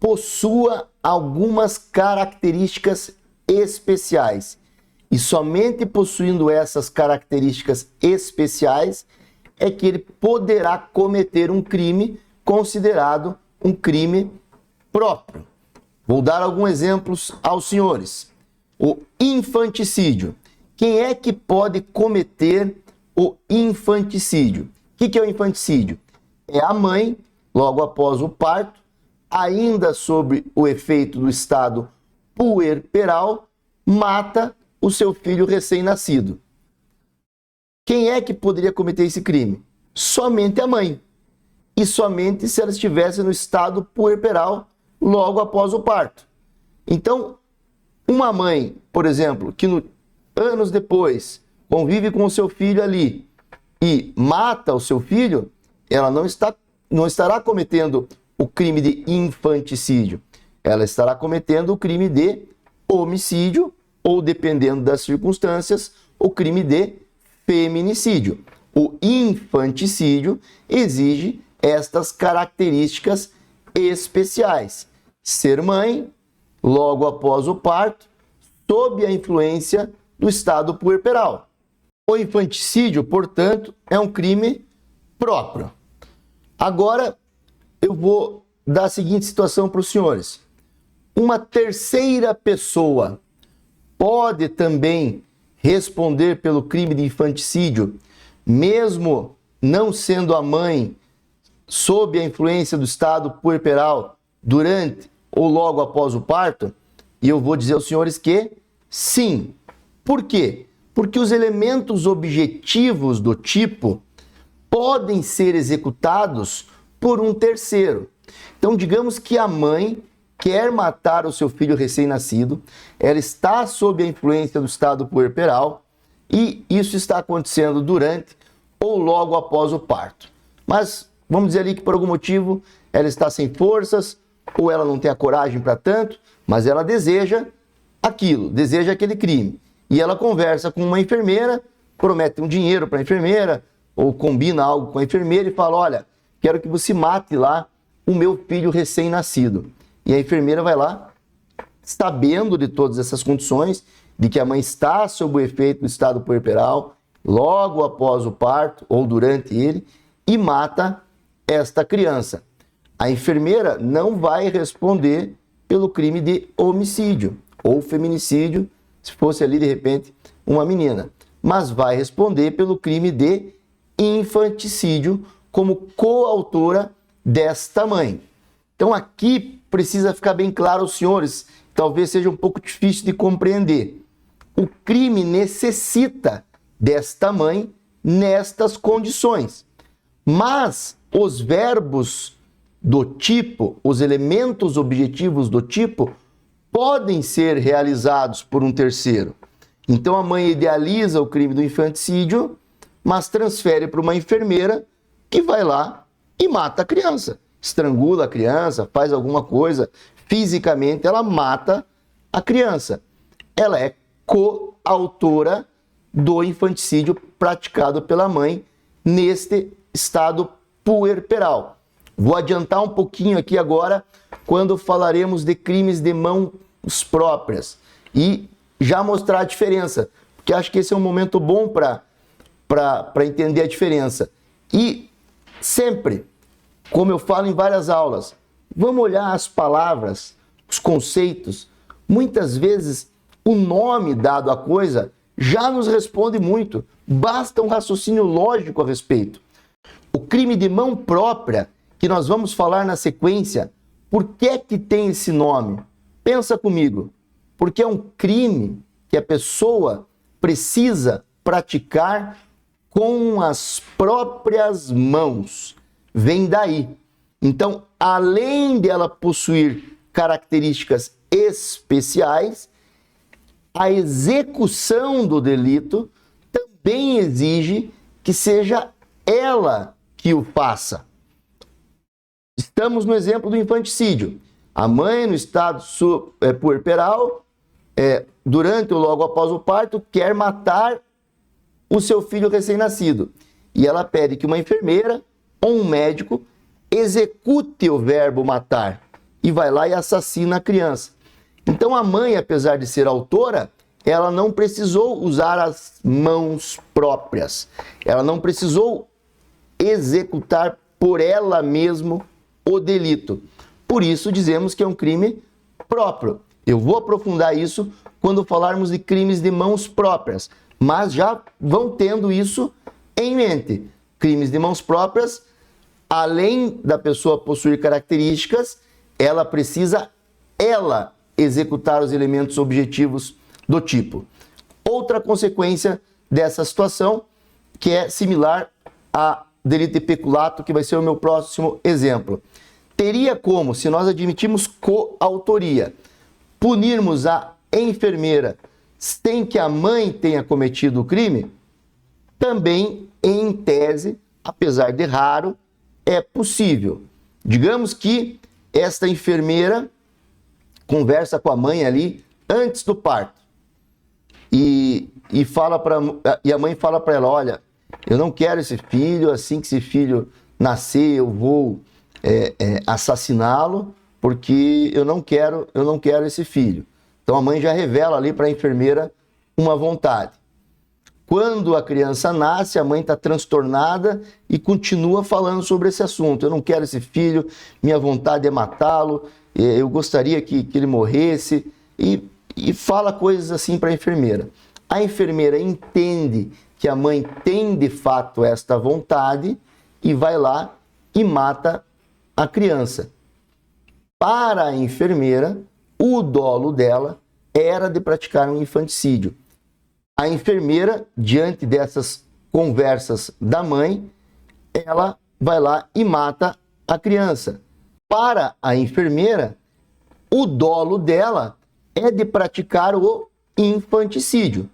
possua algumas características especiais. E somente possuindo essas características especiais é que ele poderá cometer um crime considerado um crime próprio. Vou dar alguns exemplos aos senhores. O infanticídio. Quem é que pode cometer o infanticídio? O que é o infanticídio? É a mãe, logo após o parto, ainda sob o efeito do estado puerperal, mata o seu filho recém-nascido. Quem é que poderia cometer esse crime? Somente a mãe. E somente se ela estivesse no estado puerperal logo após o parto. Então, uma mãe, por exemplo, que anos depois convive com o seu filho ali e mata o seu filho, ela não estará cometendo o crime de infanticídio. Ela estará cometendo o crime de homicídio ou, dependendo das circunstâncias, o crime de feminicídio. O infanticídio exige estas características especiais: ser mãe logo após o parto, sob a influência do estado puerperal. O infanticídio, portanto, é um crime próprio. Agora, eu vou dar a seguinte situação para os senhores. Uma terceira pessoa pode também responder pelo crime de infanticídio, mesmo não sendo a mãe, sob a influência do estado puerperal, durante ou logo após o parto? E eu vou dizer aos senhores que sim. Por quê? Porque os elementos objetivos do tipo podem ser executados por um terceiro. Então, digamos que a mãe quer matar o seu filho recém-nascido, ela está sob a influência do estado puerperal e isso está acontecendo durante ou logo após o parto. Mas vamos dizer ali que por algum motivo ela está sem forças ou ela não tem a coragem para tanto, mas ela deseja aquilo, deseja aquele crime. E ela conversa com uma enfermeira, promete um dinheiro para a enfermeira ou combina algo com a enfermeira e fala: olha, quero que você mate lá o meu filho recém-nascido. E a enfermeira vai lá, sabendo de todas essas condições, de que a mãe está sob o efeito do estado puerperal, logo após o parto ou durante ele, e mata esta criança. A enfermeira não vai responder pelo crime de homicídio ou feminicídio, se fosse ali de repente uma menina, mas vai responder pelo crime de infanticídio como coautora desta mãe. Então aqui precisa ficar bem claro aos senhores, talvez seja um pouco difícil de compreender. O crime necessita desta mãe nestas condições, mas os verbos do tipo, os elementos objetivos do tipo, podem ser realizados por um terceiro. Então a mãe idealiza o crime do infanticídio, mas transfere para uma enfermeira que vai lá e mata a criança. Estrangula a criança, faz alguma coisa, fisicamente ela mata a criança. Ela é coautora do infanticídio praticado pela mãe neste estado puerperal. Vou adiantar um pouquinho aqui agora, quando falaremos de crimes de mãos próprias, e já mostrar a diferença, porque acho que esse é um momento bom para entender a diferença. E sempre, como eu falo em várias aulas, vamos olhar as palavras, os conceitos. Muitas vezes o nome dado à coisa já nos responde muito, basta um raciocínio lógico a respeito. O crime de mão própria, que nós vamos falar na sequência, por que é que tem esse nome? Pensa comigo, porque é um crime que a pessoa precisa praticar com as próprias mãos. Vem daí. Então, além de ela possuir características especiais, a execução do delito também exige que seja ela que o faça. Estamos no exemplo do infanticídio. A mãe, no estado puerperal, durante ou logo após o parto, quer matar o seu filho recém-nascido. E ela pede que uma enfermeira ou um médico execute o verbo matar e vai lá e assassina a criança. Então a mãe, apesar de ser autora, ela não precisou usar as mãos próprias. Ela não precisou executar por ela mesma o delito. Por isso dizemos que é um crime próprio. Eu vou aprofundar isso quando falarmos de crimes de mãos próprias, mas já vão tendo isso em mente. Crimes de mãos próprias, além da pessoa possuir características, ela precisa executar os elementos objetivos do tipo. Outra consequência dessa situação que é similar a delito de peculato, que vai ser o meu próximo exemplo. Teria como, se nós admitirmos coautoria, punirmos a enfermeira sem que a mãe tenha cometido o crime? Também, em tese, apesar de raro, é possível. Digamos que esta enfermeira conversa com a mãe ali antes do parto e a mãe fala para ela: olha, eu não quero esse filho, assim que esse filho nascer eu vou assassiná-lo, porque eu não quero esse filho. Então a mãe já revela ali para a enfermeira uma vontade. Quando a criança nasce, a mãe está transtornada e continua falando sobre esse assunto. Eu não quero esse filho, minha vontade é matá-lo, eu gostaria que ele morresse, e fala coisas assim para a enfermeira. A enfermeira entende que a mãe tem de fato esta vontade e vai lá e mata a criança. Para a enfermeira, o dolo dela era de praticar um infanticídio. A enfermeira, diante dessas conversas da mãe, ela vai lá e mata a criança. Para a enfermeira, o dolo dela é de praticar o infanticídio.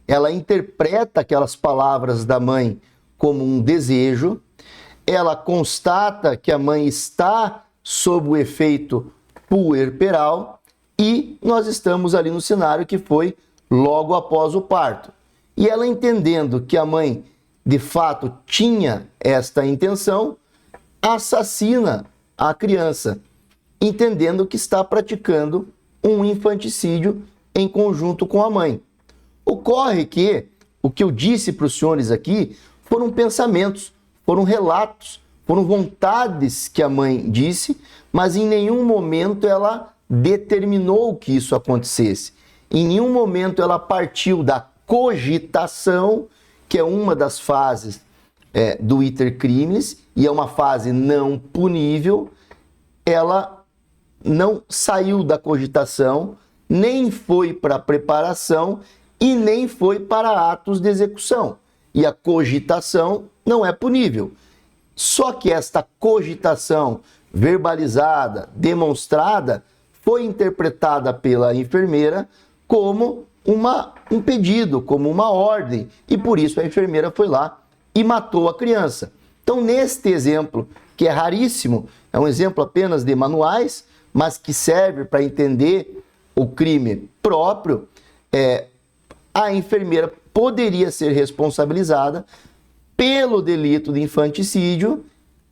Ela interpreta aquelas palavras da mãe como um desejo, ela constata que a mãe está sob o efeito puerperal e nós estamos ali no cenário que foi logo após o parto. E ela, entendendo que a mãe de fato tinha esta intenção, assassina a criança, entendendo que está praticando um infanticídio em conjunto com a mãe. Ocorre que o que eu disse para os senhores aqui foram pensamentos, foram relatos, foram vontades que a mãe disse, mas em nenhum momento ela determinou que isso acontecesse. Em nenhum momento ela partiu da cogitação, que é uma das fases do iter criminis, e é uma fase não punível. Ela não saiu da cogitação, nem foi para a preparação e nem foi para atos de execução. E a cogitação não é punível. Só que esta cogitação verbalizada, demonstrada, foi interpretada pela enfermeira como um pedido, como uma ordem, e por isso a enfermeira foi lá e matou a criança. Então, neste exemplo, que é raríssimo, é um exemplo apenas de manuais, mas que serve para entender o crime próprio, a enfermeira poderia ser responsabilizada pelo delito de infanticídio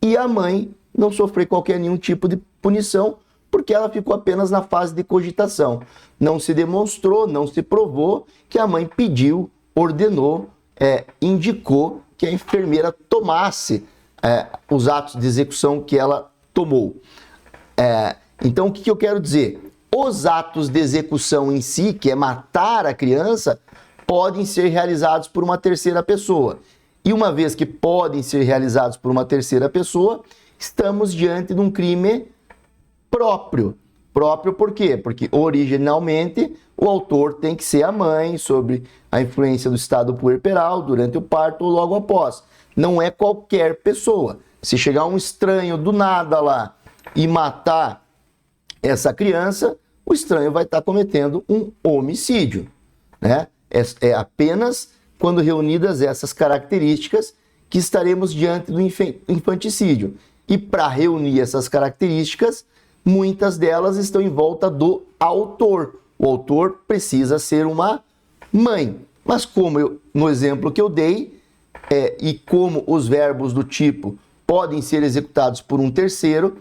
e a mãe não sofrer qualquer nenhum tipo de punição, porque ela ficou apenas na fase de cogitação. Não se demonstrou, não se provou que a mãe pediu, ordenou, indicou que a enfermeira tomasse os atos de execução que ela tomou. Então, o que eu quero dizer? Os atos de execução em si, que é matar a criança, podem ser realizados por uma terceira pessoa. E uma vez que podem ser realizados por uma terceira pessoa, estamos diante de um crime próprio. Próprio por quê? Porque originalmente o autor tem que ser a mãe, sob a influência do estado puerperal, durante o parto ou logo após. Não é qualquer pessoa. Se chegar um estranho do nada lá e matar essa criança, o estranho vai estar cometendo um homicídio, né? É apenas quando reunidas essas características que estaremos diante do infanticídio. E para reunir essas características, muitas delas estão em volta do autor. O autor precisa ser uma mãe. Mas como no exemplo que eu dei, e como os verbos do tipo podem ser executados por um terceiro,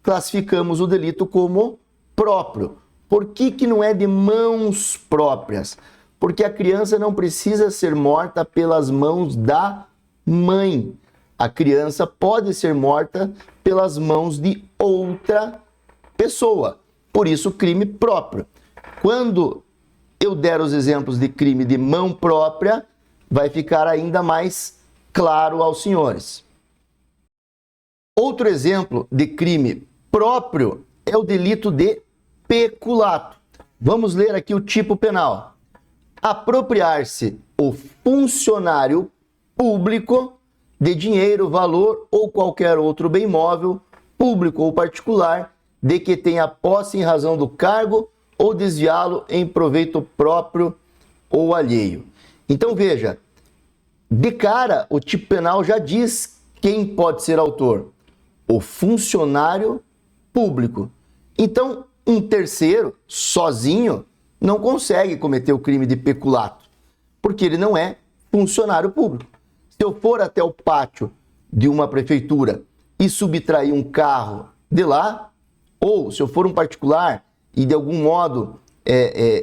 classificamos o delito como próprio. Por que não é de mãos próprias? Porque a criança não precisa ser morta pelas mãos da mãe. A criança pode ser morta pelas mãos de outra pessoa. Por isso, crime próprio. Quando eu der os exemplos de crime de mão própria, vai ficar ainda mais claro aos senhores. Outro exemplo de crime próprio é o delito de peculato. Vamos ler aqui o tipo penal. Apropriar-se o funcionário público de dinheiro, valor ou qualquer outro bem móvel, público ou particular, de que tenha posse em razão do cargo ou desviá-lo em proveito próprio ou alheio. Então veja, de cara o tipo penal já diz quem pode ser autor: o funcionário público. Então um terceiro, sozinho, não consegue cometer o crime de peculato, porque ele não é funcionário público. Se eu for até o pátio de uma prefeitura e subtrair um carro de lá, ou se eu for um particular e de algum modo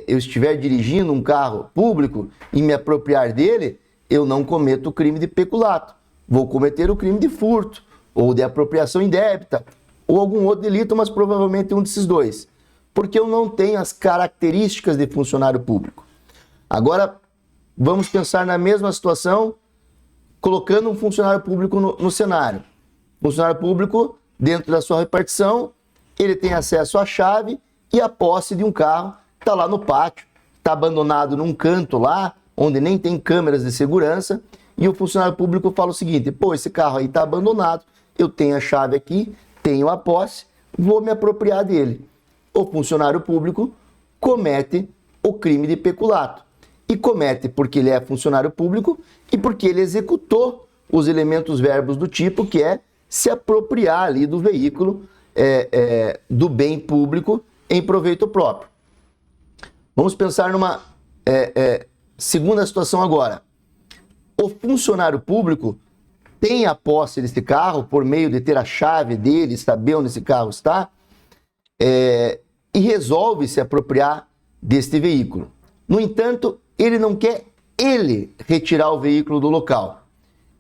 eu estiver dirigindo um carro público e me apropriar dele, eu não cometo o crime de peculato. Vou cometer o crime de furto, ou de apropriação indébita, ou algum outro delito, mas provavelmente um desses dois, porque eu não tenho as características de funcionário público. Agora, vamos pensar na mesma situação, colocando um funcionário público no cenário. Funcionário público, dentro da sua repartição, ele tem acesso à chave e à posse de um carro, está lá no pátio, está abandonado num canto lá, onde nem tem câmeras de segurança, e o funcionário público fala o seguinte: pô, esse carro aí está abandonado, eu tenho a chave aqui, tenho a posse, vou me apropriar dele. O funcionário público comete o crime de peculato. E comete porque ele é funcionário público e porque ele executou os elementos verbos do tipo, que é se apropriar ali do veículo, do bem público em proveito próprio. Vamos pensar numa segunda situação agora. O funcionário público tem a posse desse carro por meio de ter a chave dele, saber onde esse carro está, e resolve se apropriar deste veículo. No entanto, ele não quer retirar o veículo do local.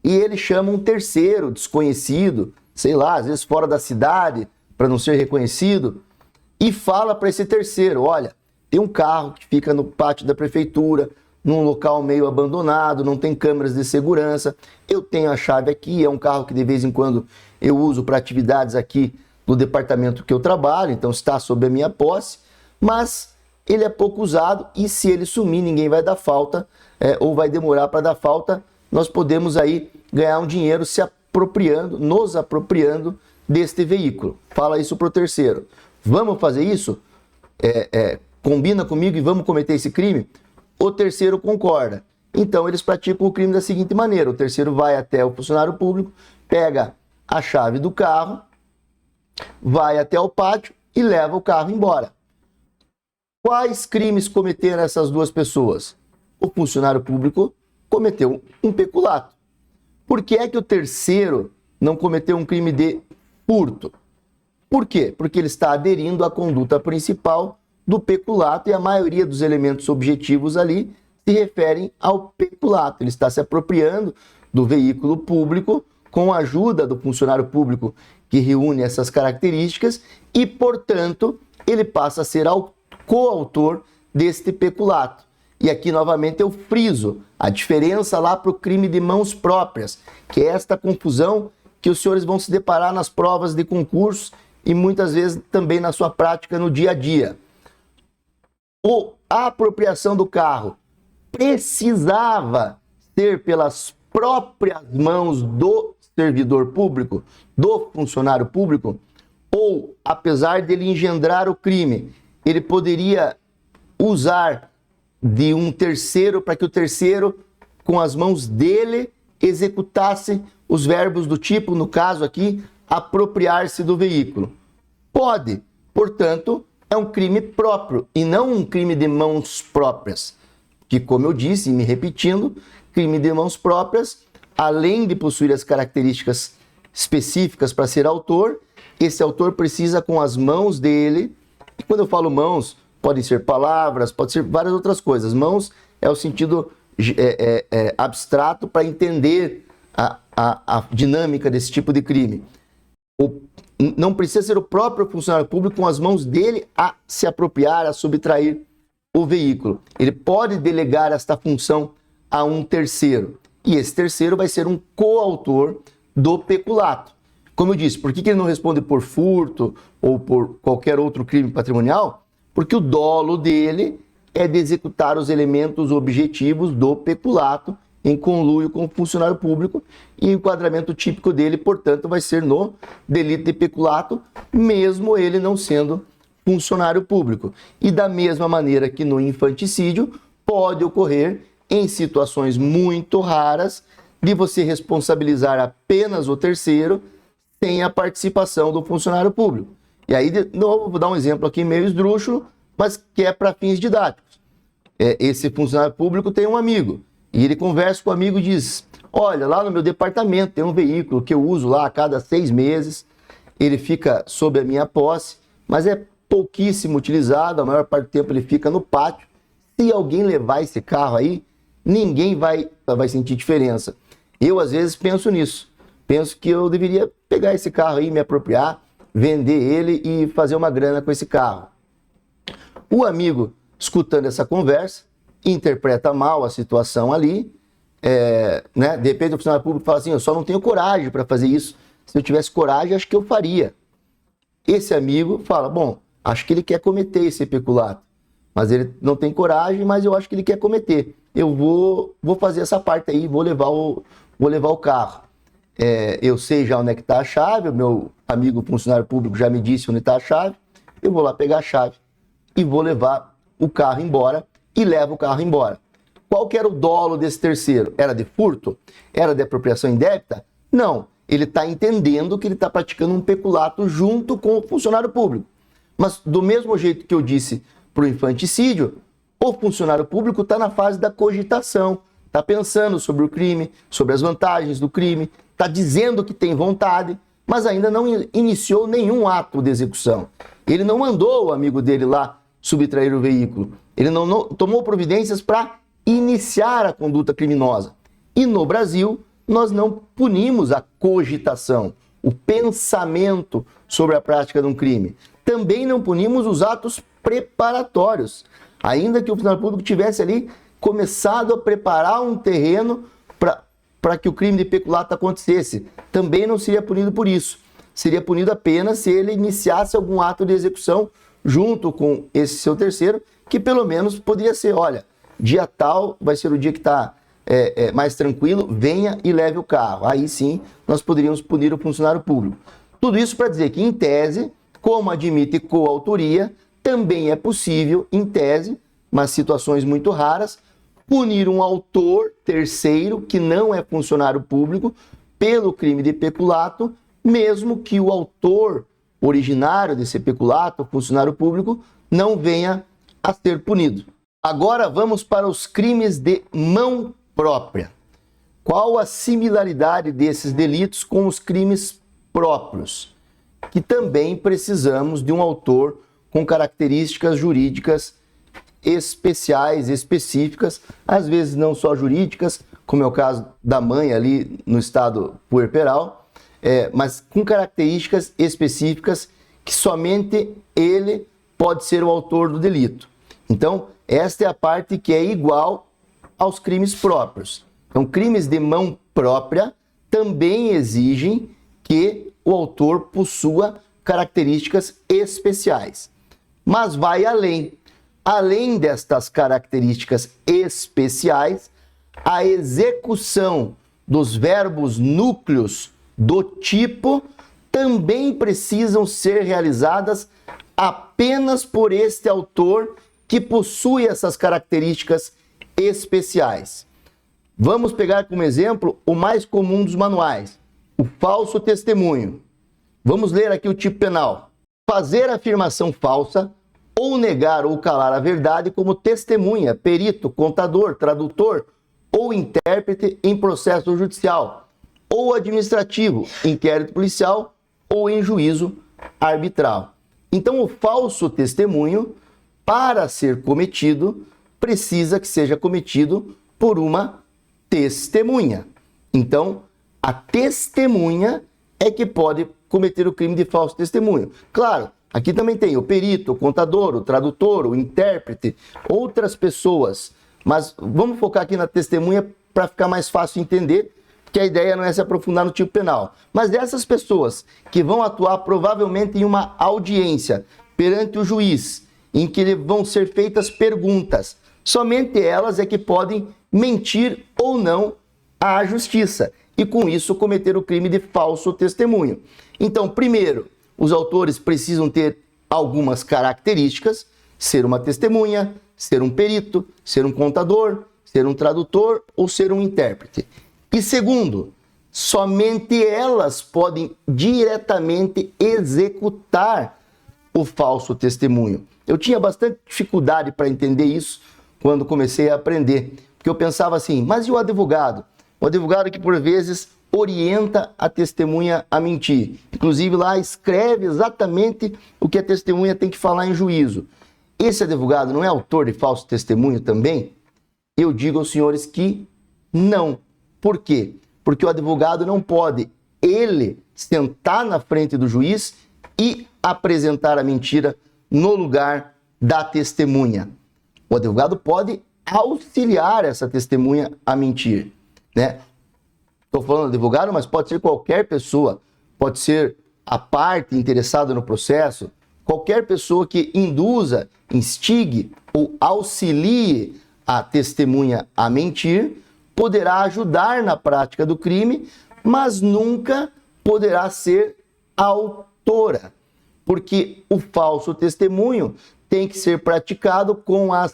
E ele chama um terceiro, desconhecido, sei lá, às vezes fora da cidade, para não ser reconhecido, e fala para esse terceiro: olha, tem um carro que fica no pátio da prefeitura, num local meio abandonado, não tem câmeras de segurança, eu tenho a chave aqui, é um carro que de vez em quando eu uso para atividades aqui no departamento que eu trabalho, então está sob a minha posse, mas ele é pouco usado e se ele sumir ninguém vai dar falta, ou vai demorar para dar falta, nós podemos aí ganhar um dinheiro nos apropriando deste veículo. Fala isso para o terceiro: vamos fazer isso? Combina comigo e vamos cometer esse crime? O terceiro concorda. Então eles praticam o crime da seguinte maneira: o terceiro vai até o funcionário público, pega a chave do carro, vai até o pátio e leva o carro embora. Quais crimes cometeram essas duas pessoas? O funcionário público cometeu um peculato. Por que é que o terceiro não cometeu um crime de furto? Por quê? Porque ele está aderindo à conduta principal do peculato e a maioria dos elementos objetivos ali se referem ao peculato. Ele está se apropriando do veículo público com a ajuda do funcionário público que reúne essas características e, portanto, ele passa a ser coautor deste peculato. E aqui, novamente, eu friso a diferença lá para o crime de mãos próprias, que é esta confusão que os senhores vão se deparar nas provas de concurso e muitas vezes também na sua prática no dia a dia. A apropriação do carro precisava ser pelas próprias mãos do servidor público, do funcionário público, ou, apesar dele engendrar o crime, ele poderia usar de um terceiro para que o terceiro, com as mãos dele, executasse os verbos do tipo, no caso aqui, apropriar-se do veículo? Pode. Portanto, é um crime próprio e não um crime de mãos próprias. Que, como eu disse, me repetindo, crime de mãos próprias, além de possuir as características específicas para ser autor, esse autor precisa, com as mãos dele, e quando eu falo mãos, podem ser palavras, pode ser várias outras coisas. Mãos é o sentido abstrato para entender a dinâmica desse tipo de crime. Não precisa ser o próprio funcionário público com as mãos dele a se apropriar, a subtrair o veículo. Ele pode delegar esta função a um terceiro. E esse terceiro vai ser um coautor do peculato. Como eu disse, por que ele não responde por furto ou por qualquer outro crime patrimonial? Porque o dolo dele é de executar os elementos objetivos do peculato em conluio com o funcionário público e o enquadramento típico dele, portanto, vai ser no delito de peculato, mesmo ele não sendo funcionário público. E da mesma maneira que no infanticídio, pode ocorrer em situações muito raras de você responsabilizar apenas o terceiro sem a participação do funcionário público. E aí, de novo, vou dar um exemplo aqui meio esdrúxulo, mas que é para fins didáticos. Esse funcionário público tem um amigo, e ele conversa com o amigo e diz: olha, lá no meu departamento tem um veículo que eu uso lá a cada 6 meses, ele fica sob a minha posse, mas é pouquíssimo utilizado, a maior parte do tempo ele fica no pátio. Se alguém levar esse carro aí, ninguém vai sentir diferença. Eu, às vezes, penso nisso. Penso que eu deveria pegar esse carro aí, me apropriar, vender ele e fazer uma grana com esse carro. O amigo, escutando essa conversa, interpreta mal a situação ali, né? De repente o funcionário público fala assim: eu só não tenho coragem para fazer isso. Se eu tivesse coragem, acho que eu faria. Esse amigo fala: bom, acho que ele quer cometer esse peculato, mas ele não tem coragem, mas eu acho que ele quer cometer. Eu vou fazer essa parte aí, vou levar o carro. Eu sei já onde é que está a chave, o meu amigo funcionário público já me disse onde está a chave, eu vou lá pegar a chave e vou levar o carro embora, e levo o carro embora. Qual que era o dolo desse terceiro? Era de furto? Era de apropriação indébita? Não, ele está entendendo que ele está praticando um peculato junto com o funcionário público. Mas do mesmo jeito que eu disse para o infanticídio, o funcionário público está na fase da cogitação, está pensando sobre o crime, sobre as vantagens do crime, está dizendo que tem vontade, mas ainda não iniciou nenhum ato de execução. Ele não mandou o amigo dele lá subtrair o veículo. Ele não tomou providências para iniciar a conduta criminosa. E no Brasil, nós não punimos a cogitação, o pensamento sobre a prática de um crime. Também não punimos os atos preparatórios. Ainda que o funcionário público tivesse ali começado a preparar um terreno para que o crime de peculato acontecesse, também não seria punido por isso. Seria punido apenas se ele iniciasse algum ato de execução junto com esse seu terceiro, que pelo menos poderia ser: olha, dia tal vai ser o dia que está mais tranquilo, venha e leve o carro. Aí sim, nós poderíamos punir o funcionário público. Tudo isso para dizer que, em tese, como admite coautoria, também é possível, em tese, mas situações muito raras, punir um autor terceiro, que não é funcionário público, pelo crime de peculato, mesmo que o autor originário desse peculato, funcionário público, não venha a ser punido. Agora vamos para os crimes de mão própria. Qual a similaridade desses delitos com os crimes próprios? Que também precisamos de um autor com características jurídicas especiais, específicas, às vezes não só jurídicas, como é o caso da mãe ali no estado puerperal, mas com características específicas que somente ele pode ser o autor do delito. Então, esta é a parte que é igual aos crimes próprios. Então, crimes de mão própria também exigem que o autor possua características especiais. Mas vai além. Além destas características especiais, a execução dos verbos núcleos do tipo também precisam ser realizadas apenas por este autor que possui essas características especiais. Vamos pegar como exemplo o mais comum dos manuais, o falso testemunho. Vamos ler aqui o tipo penal. Fazer afirmação falsa ou negar ou calar a verdade como testemunha, perito, contador, tradutor ou intérprete em processo judicial ou administrativo, inquérito policial ou em juízo arbitral. Então, o falso testemunho, para ser cometido, precisa que seja cometido por uma testemunha. Então, a testemunha é que pode cometer o crime de falso testemunho. Claro, aqui também tem o perito, o contador, o tradutor, o intérprete, outras pessoas. Mas vamos focar aqui na testemunha para ficar mais fácil entender, que a ideia não é se aprofundar no tipo penal. Mas dessas pessoas que vão atuar provavelmente em uma audiência perante o juiz, em que vão ser feitas perguntas somente elas é que podem mentir ou não à justiça e, com isso, cometer o crime de falso testemunho. Então, primeiro, os autores precisam ter algumas características: ser uma testemunha, ser um perito, ser um contador, ser um tradutor ou ser um intérprete. E segundo, somente elas podem diretamente executar o falso testemunho. Eu tinha bastante dificuldade para entender isso quando comecei a aprender, porque eu pensava assim, mas e o advogado? O advogado que por vezes orienta a testemunha a mentir. Inclusive lá escreve exatamente o que a testemunha tem que falar em juízo. Esse advogado não é autor de falso testemunho também? Eu digo aos senhores que não. Por quê? Porque o advogado não pode, ele, sentar na frente do juiz e apresentar a mentira no lugar da testemunha. O advogado pode auxiliar essa testemunha a mentir, né? Estou falando de advogado, mas pode ser qualquer pessoa, pode ser a parte interessada no processo, qualquer pessoa que induza, instigue ou auxilie a testemunha a mentir, poderá ajudar na prática do crime, mas nunca poderá ser autora, porque o falso testemunho tem que ser praticado com as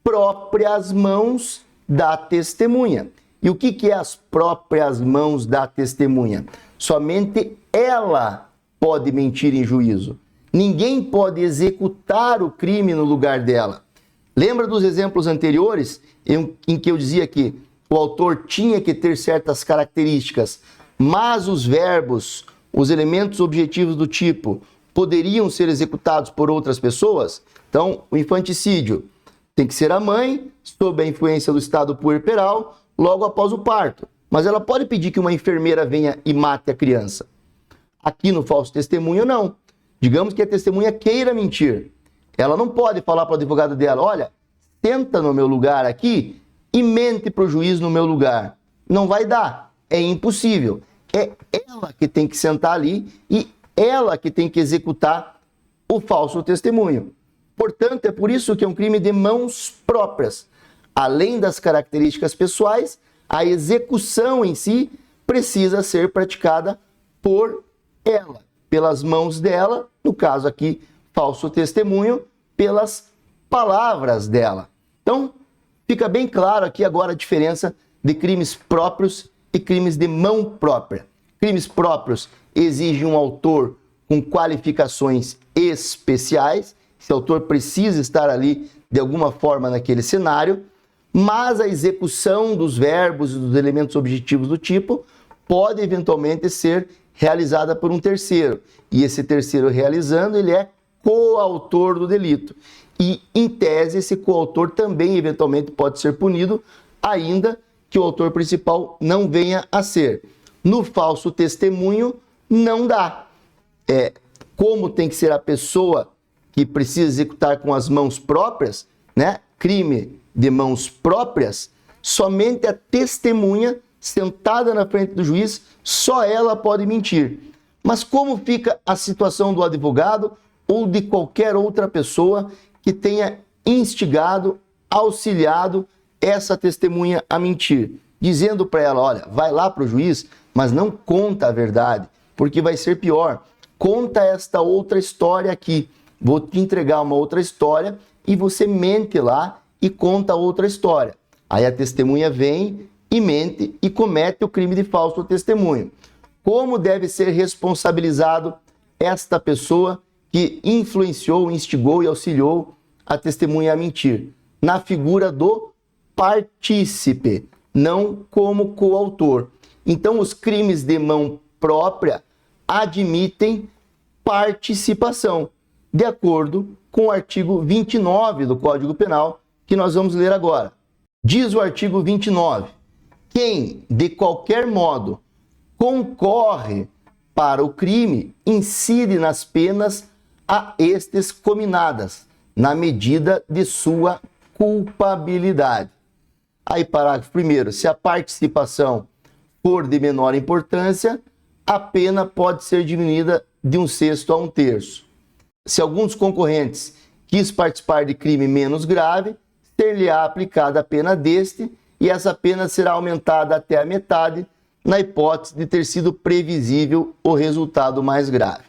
próprias mãos da testemunha. E o que é as próprias mãos da testemunha? Somente ela pode mentir em juízo. Ninguém pode executar o crime no lugar dela. Lembra dos exemplos anteriores em que eu dizia que o autor tinha que ter certas características, mas os verbos, os elementos objetivos do tipo, poderiam ser executados por outras pessoas? Então, o infanticídio tem que ser a mãe, sob a influência do estado puerperal, logo após o parto. Mas ela pode pedir que uma enfermeira venha e mate a criança. Aqui no falso testemunho, não. Digamos que a testemunha queira mentir. Ela não pode falar para o advogado dela, olha, senta no meu lugar aqui e mente para o juiz no meu lugar. Não vai dar, é impossível. É ela que tem que sentar ali e ela que tem que executar o falso testemunho. Portanto, é por isso que é um crime de mãos próprias. Além das características pessoais, a execução em si precisa ser praticada por ela, pelas mãos dela, no caso aqui, falso testemunho, pelas palavras dela. Então, fica bem claro aqui agora a diferença de crimes próprios e crimes de mão própria. Crimes próprios exigem um autor com qualificações especiais, esse autor precisa estar ali de alguma forma naquele cenário, mas a execução dos verbos e dos elementos objetivos do tipo pode eventualmente ser realizada por um terceiro. E esse terceiro realizando, ele é coautor do delito. E, em tese, esse coautor também eventualmente pode ser punido, ainda que o autor principal não venha a ser. No falso testemunho, não dá. Como tem que ser a pessoa que precisa executar com as mãos próprias, né? Crime de mãos próprias, somente a testemunha sentada na frente do juiz, só ela pode mentir. Mas como fica a situação do advogado ou de qualquer outra pessoa que tenha instigado, auxiliado essa testemunha a mentir, dizendo para ela, olha, vai lá para o juiz, mas não conta a verdade, porque vai ser pior. Conta esta outra história aqui. Vou te entregar uma outra história e você mente lá e conta outra história. Aí a testemunha vem e mente e comete o crime de falso testemunho. Como deve ser responsabilizado esta pessoa que influenciou, instigou e auxiliou a testemunha a mentir? Na figura do partícipe, não como coautor. Então, os crimes de mão própria admitem participação, de acordo com o artigo 29 do Código Penal, que nós vamos ler agora. Diz o artigo 29, quem, de qualquer modo, concorre para o crime, incide nas penas a estes cominadas, na medida de sua culpabilidade. Aí, parágrafo 1º, se a participação for de menor importância, a pena pode ser diminuída de 1/6 a 1/3. Se algum dos concorrentes quis participar de crime menos grave, ser-lhe-á aplicada a pena deste, e essa pena será aumentada até a metade, na hipótese de ter sido previsível o resultado mais grave.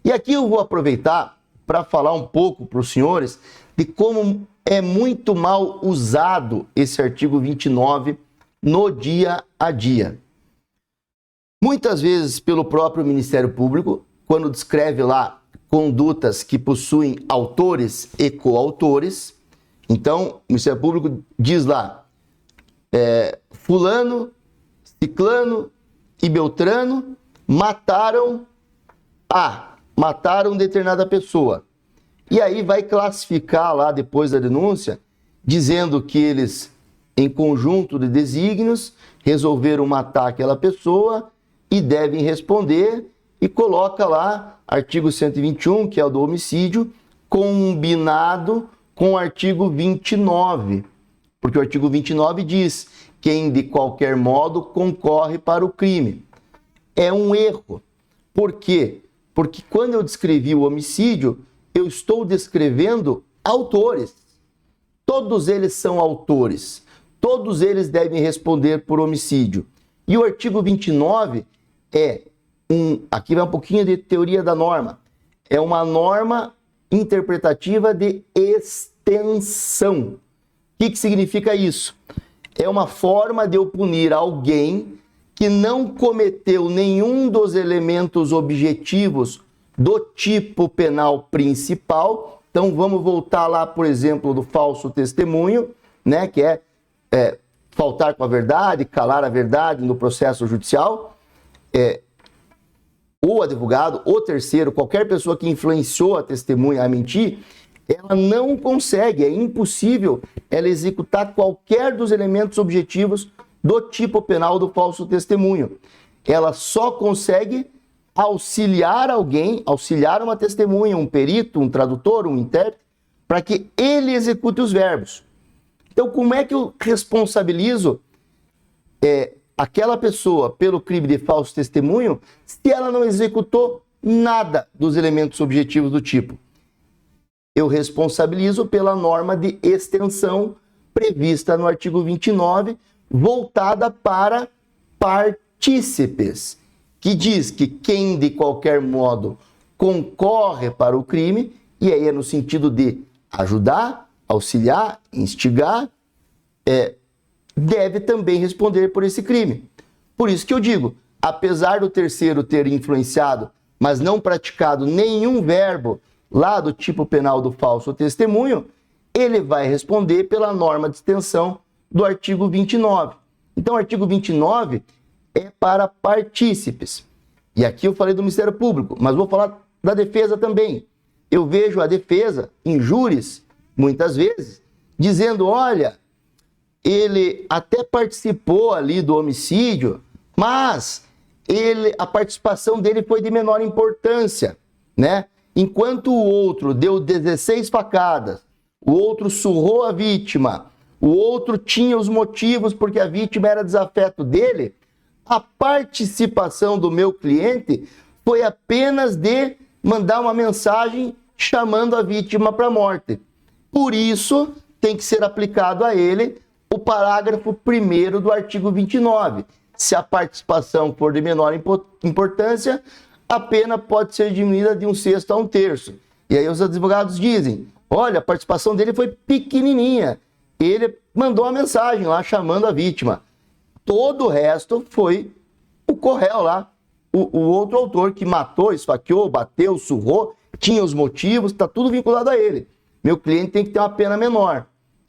E aqui eu vou aproveitar para falar um pouco para os senhores de como é muito mal usado esse artigo 29 no dia a dia. Muitas vezes pelo próprio Ministério Público, quando descreve lá condutas que possuem autores e coautores, então o Ministério Público diz lá, fulano, ciclano e beltrano mataram determinada pessoa. E aí vai classificar lá depois da denúncia, dizendo que eles, em conjunto de desígnios, resolveram matar aquela pessoa e devem responder, e coloca lá artigo 121, que é o do homicídio, combinado com o artigo 29. Porque o artigo 29 diz: quem de qualquer modo concorre para o crime. É um erro. Por quê? Porque quando eu descrevi o homicídio, eu estou descrevendo autores. Todos eles são autores. Todos eles devem responder por homicídio. E o artigo 29 aqui vai um pouquinho de teoria da norma. É uma norma interpretativa de extensão. O que significa isso? É uma forma de eu punir alguém que não cometeu nenhum dos elementos objetivos do tipo penal principal. Então vamos voltar lá, por exemplo, do falso testemunho, né, que é faltar com a verdade, calar a verdade no processo judicial. O advogado, o terceiro, qualquer pessoa que influenciou a testemunha a mentir, ela não consegue, é impossível ela executar qualquer dos elementos objetivos do tipo penal do falso testemunho. Ela só consegue auxiliar alguém, auxiliar uma testemunha, um perito, um tradutor, um intérprete, para que ele execute os verbos. Então, como é que eu responsabilizo aquela pessoa pelo crime de falso testemunho se ela não executou nada dos elementos objetivos do tipo? Eu responsabilizo pela norma de extensão prevista no artigo 29, voltada para partícipes, que diz que quem de qualquer modo concorre para o crime, e aí é no sentido de ajudar, auxiliar, instigar, deve também responder por esse crime. Por isso que eu digo, apesar do terceiro ter influenciado, mas não praticado nenhum verbo lá do tipo penal do falso testemunho, ele vai responder pela norma de extensão do artigo 29. Então, o artigo 29 é para partícipes. E aqui eu falei do Ministério Público, mas vou falar da defesa também. Eu vejo a defesa em júris, muitas vezes, dizendo, olha, ele até participou ali do homicídio, mas a participação dele foi de menor importância, né? Enquanto o outro deu 16 facadas, o outro surrou a vítima, o outro tinha os motivos porque a vítima era desafeto dele, a participação do meu cliente foi apenas de mandar uma mensagem chamando a vítima para a morte. Por isso, tem que ser aplicado a ele o parágrafo 1º do artigo 29. Se a participação for de menor importância, a pena pode ser diminuída de 1/6 a 1/3. E aí os advogados dizem, olha, a participação dele foi pequenininha. Ele mandou uma mensagem lá chamando a vítima. Todo o resto foi o corréu lá. O outro autor que matou, esfaqueou, bateu, surrou, tinha os motivos, está tudo vinculado a ele. Meu cliente tem que ter uma pena menor.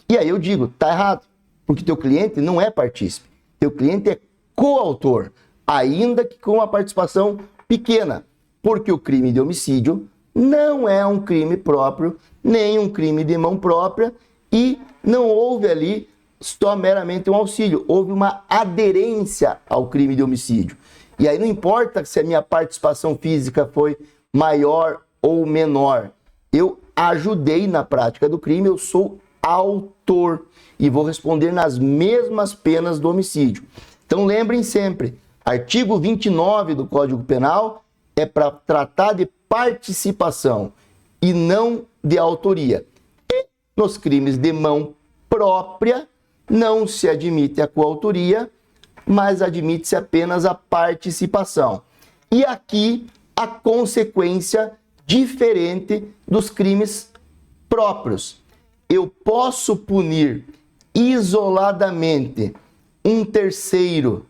E aí eu digo, tá errado. Porque teu cliente não é partícipe. Teu cliente é coautor, ainda que com uma participação pequena. Porque o crime de homicídio não é um crime próprio, nem um crime de mão própria, e não houve ali só meramente um auxílio, houve uma aderência ao crime de homicídio. E aí não importa se a minha participação física foi maior ou menor, eu ajudei na prática do crime, eu sou autor e vou responder nas mesmas penas do homicídio. Então lembrem sempre, artigo 29 do Código Penal é para tratar de participação e não de autoria. E nos crimes de mão própria, não se admite a coautoria, mas admite-se apenas a participação. E aqui a consequência diferente dos crimes próprios. Eu posso punir isoladamente um terceiro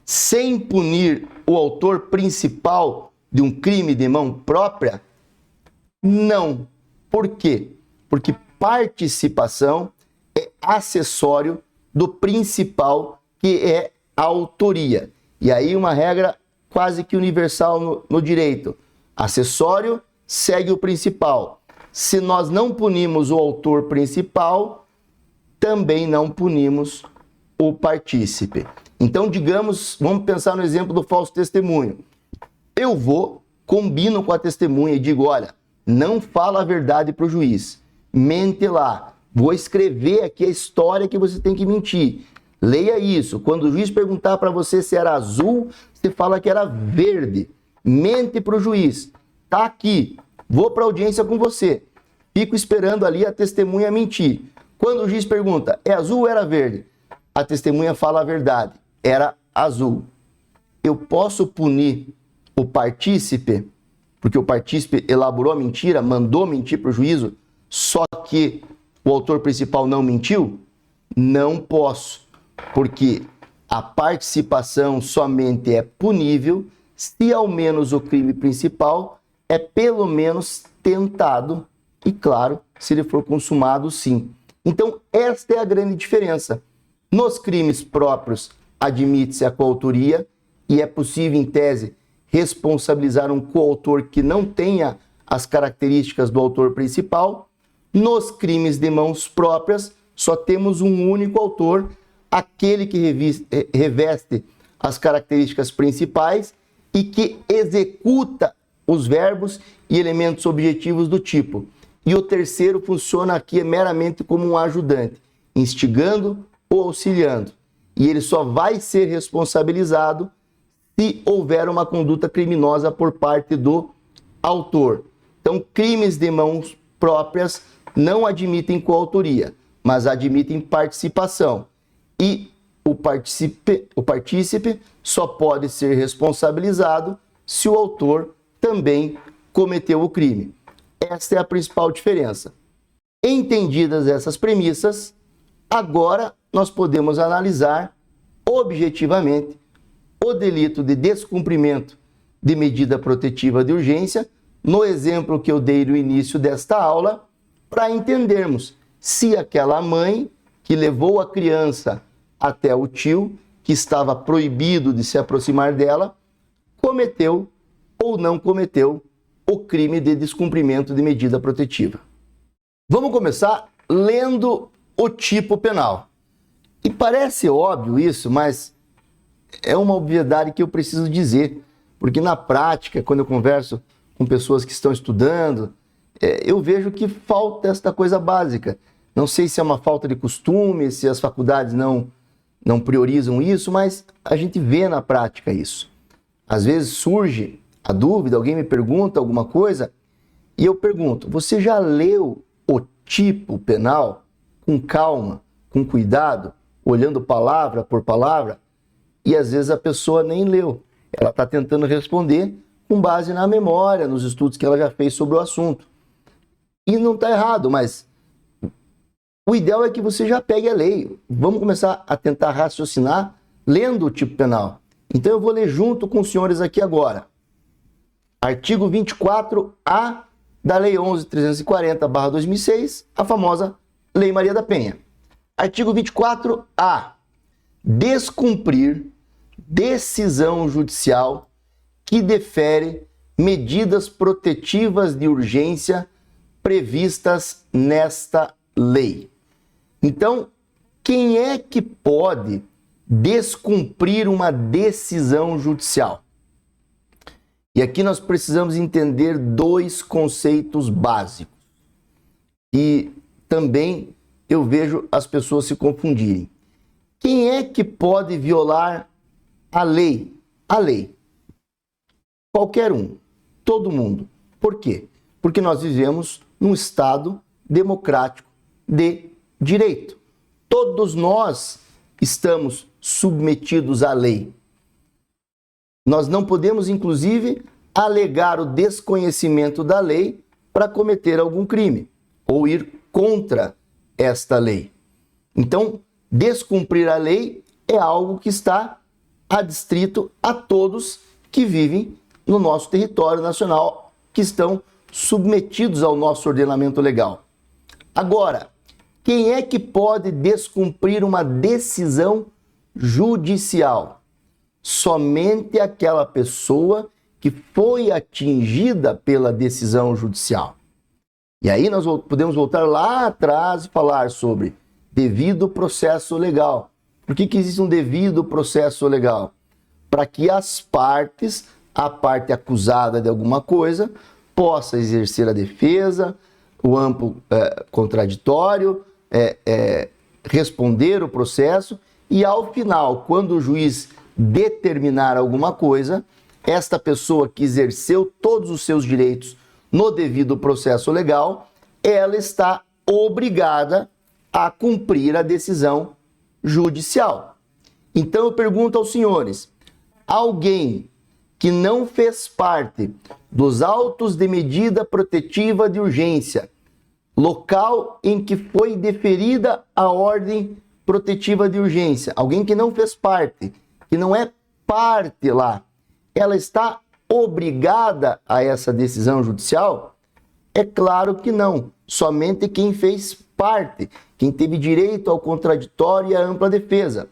sem punir o autor principal de um crime de mão própria? Não. Por quê? Porque participação é acessório do principal, que é a autoria. E aí uma regra quase que universal no direito. Acessório segue o principal. Se nós não punimos o autor principal, também não punimos o partícipe. Então, digamos, vamos pensar no exemplo do falso testemunho. Eu combino com a testemunha e digo, olha, não fala a verdade para o juiz, mente lá, vou escrever aqui a história que você tem que mentir. Leia isso. Quando o juiz perguntar para você se era azul, você fala que era verde. Mente para o juiz. Tá aqui. Vou para a audiência com você. Fico esperando ali a testemunha mentir. Quando o juiz pergunta, é azul ou era verde? A testemunha fala a verdade. Era azul. Eu posso punir o partícipe, porque o partícipe elaborou a mentira, mandou mentir para o juízo, só que o autor principal não mentiu? Não posso, porque a participação somente é punível se ao menos o crime principal é pelo menos tentado e, claro, se ele for consumado, sim. Então, esta é a grande diferença. Nos crimes próprios, admite-se a coautoria e é possível, em tese, responsabilizar um coautor que não tenha as características do autor principal. Nos crimes de mãos próprias, só temos um único autor, aquele que reveste as características principais e que executa os verbos e elementos objetivos do tipo. E o terceiro funciona aqui meramente como um ajudante, instigando ou auxiliando. E ele só vai ser responsabilizado se houver uma conduta criminosa por parte do autor. Então, crimes de mãos próprias não admitem coautoria, mas admitem participação. E o partícipe só pode ser responsabilizado se o autor também cometeu o crime. Esta é a principal diferença. Entendidas essas premissas, agora nós podemos analisar objetivamente o delito de descumprimento de medida protetiva de urgência, no exemplo que eu dei no início desta aula, para entendermos se aquela mãe que levou a criança até o tio, que estava proibido de se aproximar dela, cometeu ou não cometeu o crime de descumprimento de medida protetiva. Vamos começar lendo o tipo penal. E parece óbvio isso, mas é uma obviedade que eu preciso dizer, porque na prática, quando eu converso com pessoas que estão estudando, eu vejo que falta esta coisa básica. Não sei se é uma falta de costume, se as faculdades não priorizam isso, mas a gente vê na prática isso. Às vezes surge a dúvida, alguém me pergunta alguma coisa, e eu pergunto, você já leu o tipo penal com calma, com cuidado, olhando palavra por palavra? E às vezes a pessoa nem leu. Ela está tentando responder com base na memória, nos estudos que ela já fez sobre o assunto. E não está errado, mas o ideal é que você já pegue a lei. Vamos começar a tentar raciocinar lendo o tipo penal. Então eu vou ler junto com os senhores aqui agora. Artigo 24A da Lei 11.340/2006, a famosa Lei Maria da Penha. Artigo 24A. Descumprir decisão judicial que defere medidas protetivas de urgência previstas nesta lei. Então, quem é que pode descumprir uma decisão judicial? E aqui nós precisamos entender dois conceitos básicos. E também eu vejo as pessoas se confundirem. Quem é que pode violar a lei? A lei. Qualquer um. Todo mundo. Por quê? Porque nós vivemos num Estado democrático de direito. Todos nós estamos submetidos à lei. Nós não podemos, inclusive, alegar o desconhecimento da lei para cometer algum crime ou ir contra esta lei. Então, descumprir a lei é algo que está adstrito a todos que vivem no nosso território nacional, que estão submetidos ao nosso ordenamento legal. Agora, quem é que pode descumprir uma decisão judicial? Somente aquela pessoa que foi atingida pela decisão judicial. E aí nós podemos voltar lá atrás e falar sobre devido processo legal. Por que existe um devido processo legal? Para que as partes, a parte acusada de alguma coisa, possa exercer a defesa, o amplo contraditório, responder o processo e, ao final, quando o juiz determinar alguma coisa, esta pessoa que exerceu todos os seus direitos no devido processo legal, ela está obrigada a cumprir a decisão judicial. Então eu pergunto aos senhores, alguém que não fez parte dos autos de medida protetiva de urgência, local em que foi deferida a ordem protetiva de urgência, alguém que não fez parte, que não é parte lá, ela está obrigada a essa decisão judicial? É claro que não. Somente quem fez parte, quem teve direito ao contraditório e à ampla defesa.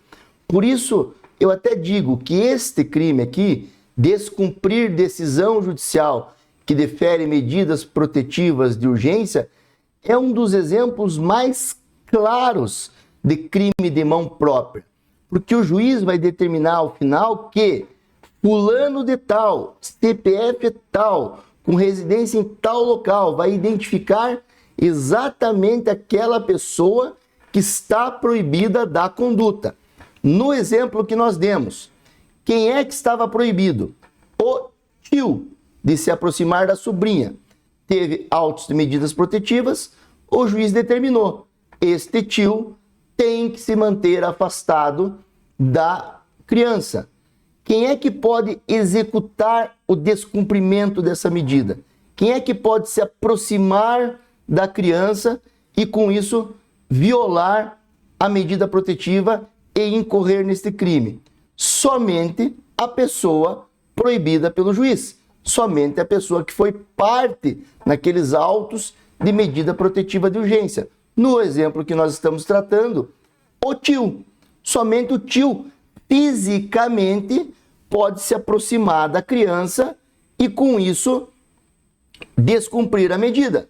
Por isso, eu até digo que este crime aqui, descumprir decisão judicial que defere medidas protetivas de urgência, é um dos exemplos mais claros de crime de mão própria. Porque o juiz vai determinar ao final que fulano de tal, CPF tal, com residência em tal local, vai identificar exatamente aquela pessoa que está proibida da conduta. No exemplo que nós demos, quem é que estava proibido? O tio de se aproximar da sobrinha. Teve autos de medidas protetivas, o juiz determinou. Este tio tem que se manter afastado da criança. Quem é que pode executar o descumprimento dessa medida? Quem é que pode se aproximar da criança e, com isso, violar a medida protetiva e incorrer neste crime? Somente a pessoa proibida pelo juiz. Somente a pessoa que foi parte naqueles autos de medida protetiva de urgência. No exemplo que nós estamos tratando, o tio. Somente o tio fisicamente pode se aproximar da criança e, com isso, descumprir a medida.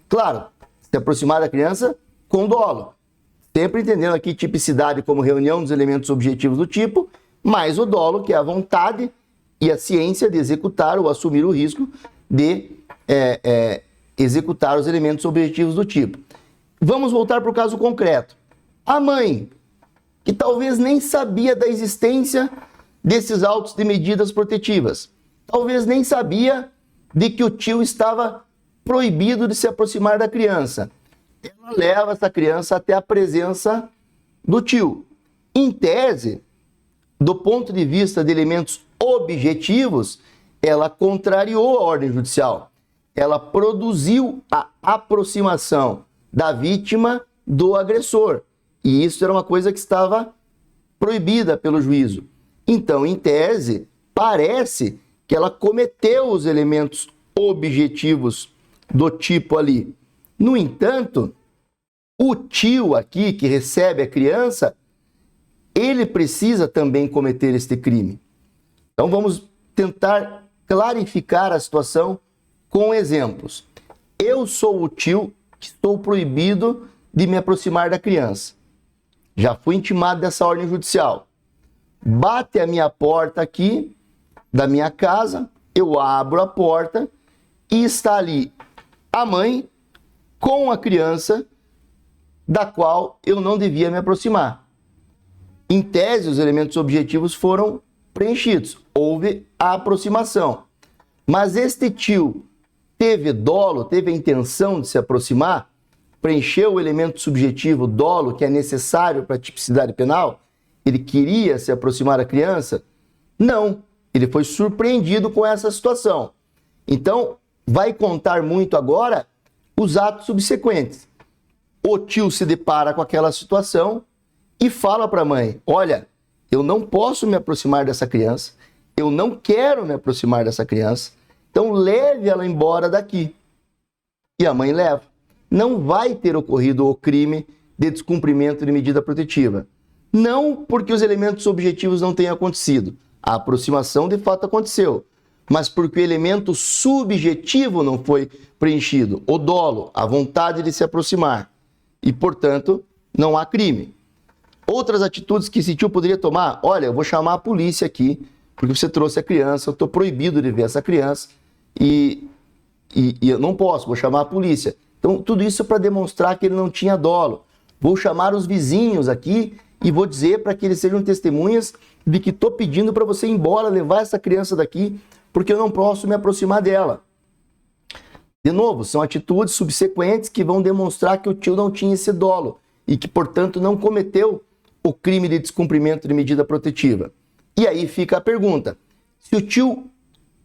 Claro, se aproximar da criança com dolo. Sempre entendendo aqui tipicidade como reunião dos elementos objetivos do tipo, mais o dolo, que é a vontade e a ciência de executar ou assumir o risco de executar os elementos objetivos do tipo. Vamos voltar para o caso concreto. A mãe, que talvez nem sabia da existência desses autos de medidas protetivas, talvez nem sabia de que o tio estava proibido de se aproximar da criança. Ela leva essa criança até a presença do tio. Em tese, do ponto de vista de elementos objetivos, ela contrariou a ordem judicial. Ela produziu a aproximação da vítima do agressor. E isso era uma coisa que estava proibida pelo juízo. Então, em tese, parece que ela cometeu os elementos objetivos do tipo ali. No entanto, o tio aqui que recebe a criança, ele precisa também cometer este crime. Então vamos tentar clarificar a situação com exemplos. Eu sou o tio que estou proibido de me aproximar da criança. Já fui intimado dessa ordem judicial. Bate a minha porta aqui da minha casa, eu abro a porta e está ali a mãe com a criança da qual eu não devia me aproximar. Em tese, os elementos objetivos foram preenchidos. Houve a aproximação. Mas este tio teve dolo, teve a intenção de se aproximar? preencheu o elemento subjetivo dolo, que é necessário para a tipicidade penal? Ele queria se aproximar da criança? Não, ele foi surpreendido com essa situação. Então, vai contar muito agora os atos subsequentes. O tio se depara com aquela situação e fala para a mãe: olha, eu não posso me aproximar dessa criança, eu não quero me aproximar dessa criança, então leve ela embora daqui. E a mãe leva. Não vai ter ocorrido o crime de descumprimento de medida protetiva. Não porque os elementos objetivos não tenham acontecido. A aproximação de fato aconteceu, mas porque o elemento subjetivo não foi preenchido, o dolo, a vontade de se aproximar. E, portanto, não há crime. Outras atitudes que esse tio poderia tomar: olha, eu vou chamar a polícia aqui, porque você trouxe a criança, eu estou proibido de ver essa criança e eu não posso, vou chamar a polícia. Então, tudo isso para demonstrar que ele não tinha dolo. Vou chamar os vizinhos aqui e vou dizer para que eles sejam testemunhas de que estou pedindo para você ir embora, levar essa criança daqui, porque eu não posso me aproximar dela. De novo, são atitudes subsequentes que vão demonstrar que o tio não tinha esse dolo e que, portanto, não cometeu o crime de descumprimento de medida protetiva. E aí fica a pergunta: se o tio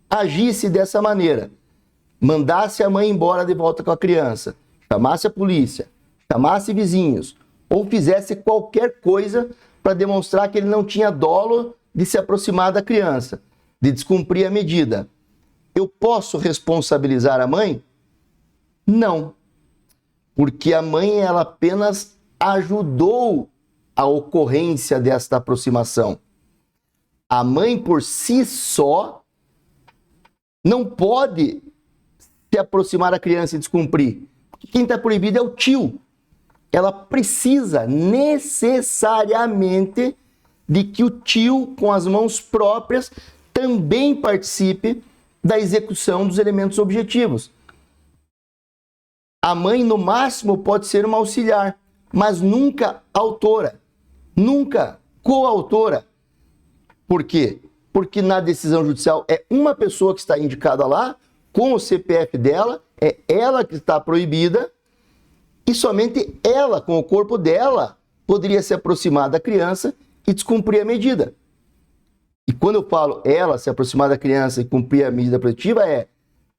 agisse dessa maneira, mandasse a mãe embora de volta com a criança, chamasse a polícia, chamasse vizinhos, ou fizesse qualquer coisa para demonstrar que ele não tinha dolo de se aproximar da criança, de descumprir a medida, eu posso responsabilizar a mãe? Não. Porque a mãe, ela apenas ajudou a ocorrência desta aproximação. A mãe, por si só, não pode se aproximar da criança e descumprir. Quem está proibido é o tio. Ela precisa necessariamente de que o tio, com as mãos próprias, também participe da execução dos elementos objetivos. A mãe, no máximo, pode ser uma auxiliar, mas nunca autora, nunca coautora. Por quê? Porque na decisão judicial é uma pessoa que está indicada lá, com o CPF dela, é ela que está proibida, e somente ela, com o corpo dela, poderia se aproximar da criança e descumprir a medida. E quando eu falo ela se aproximar da criança e cumprir a medida protetiva, é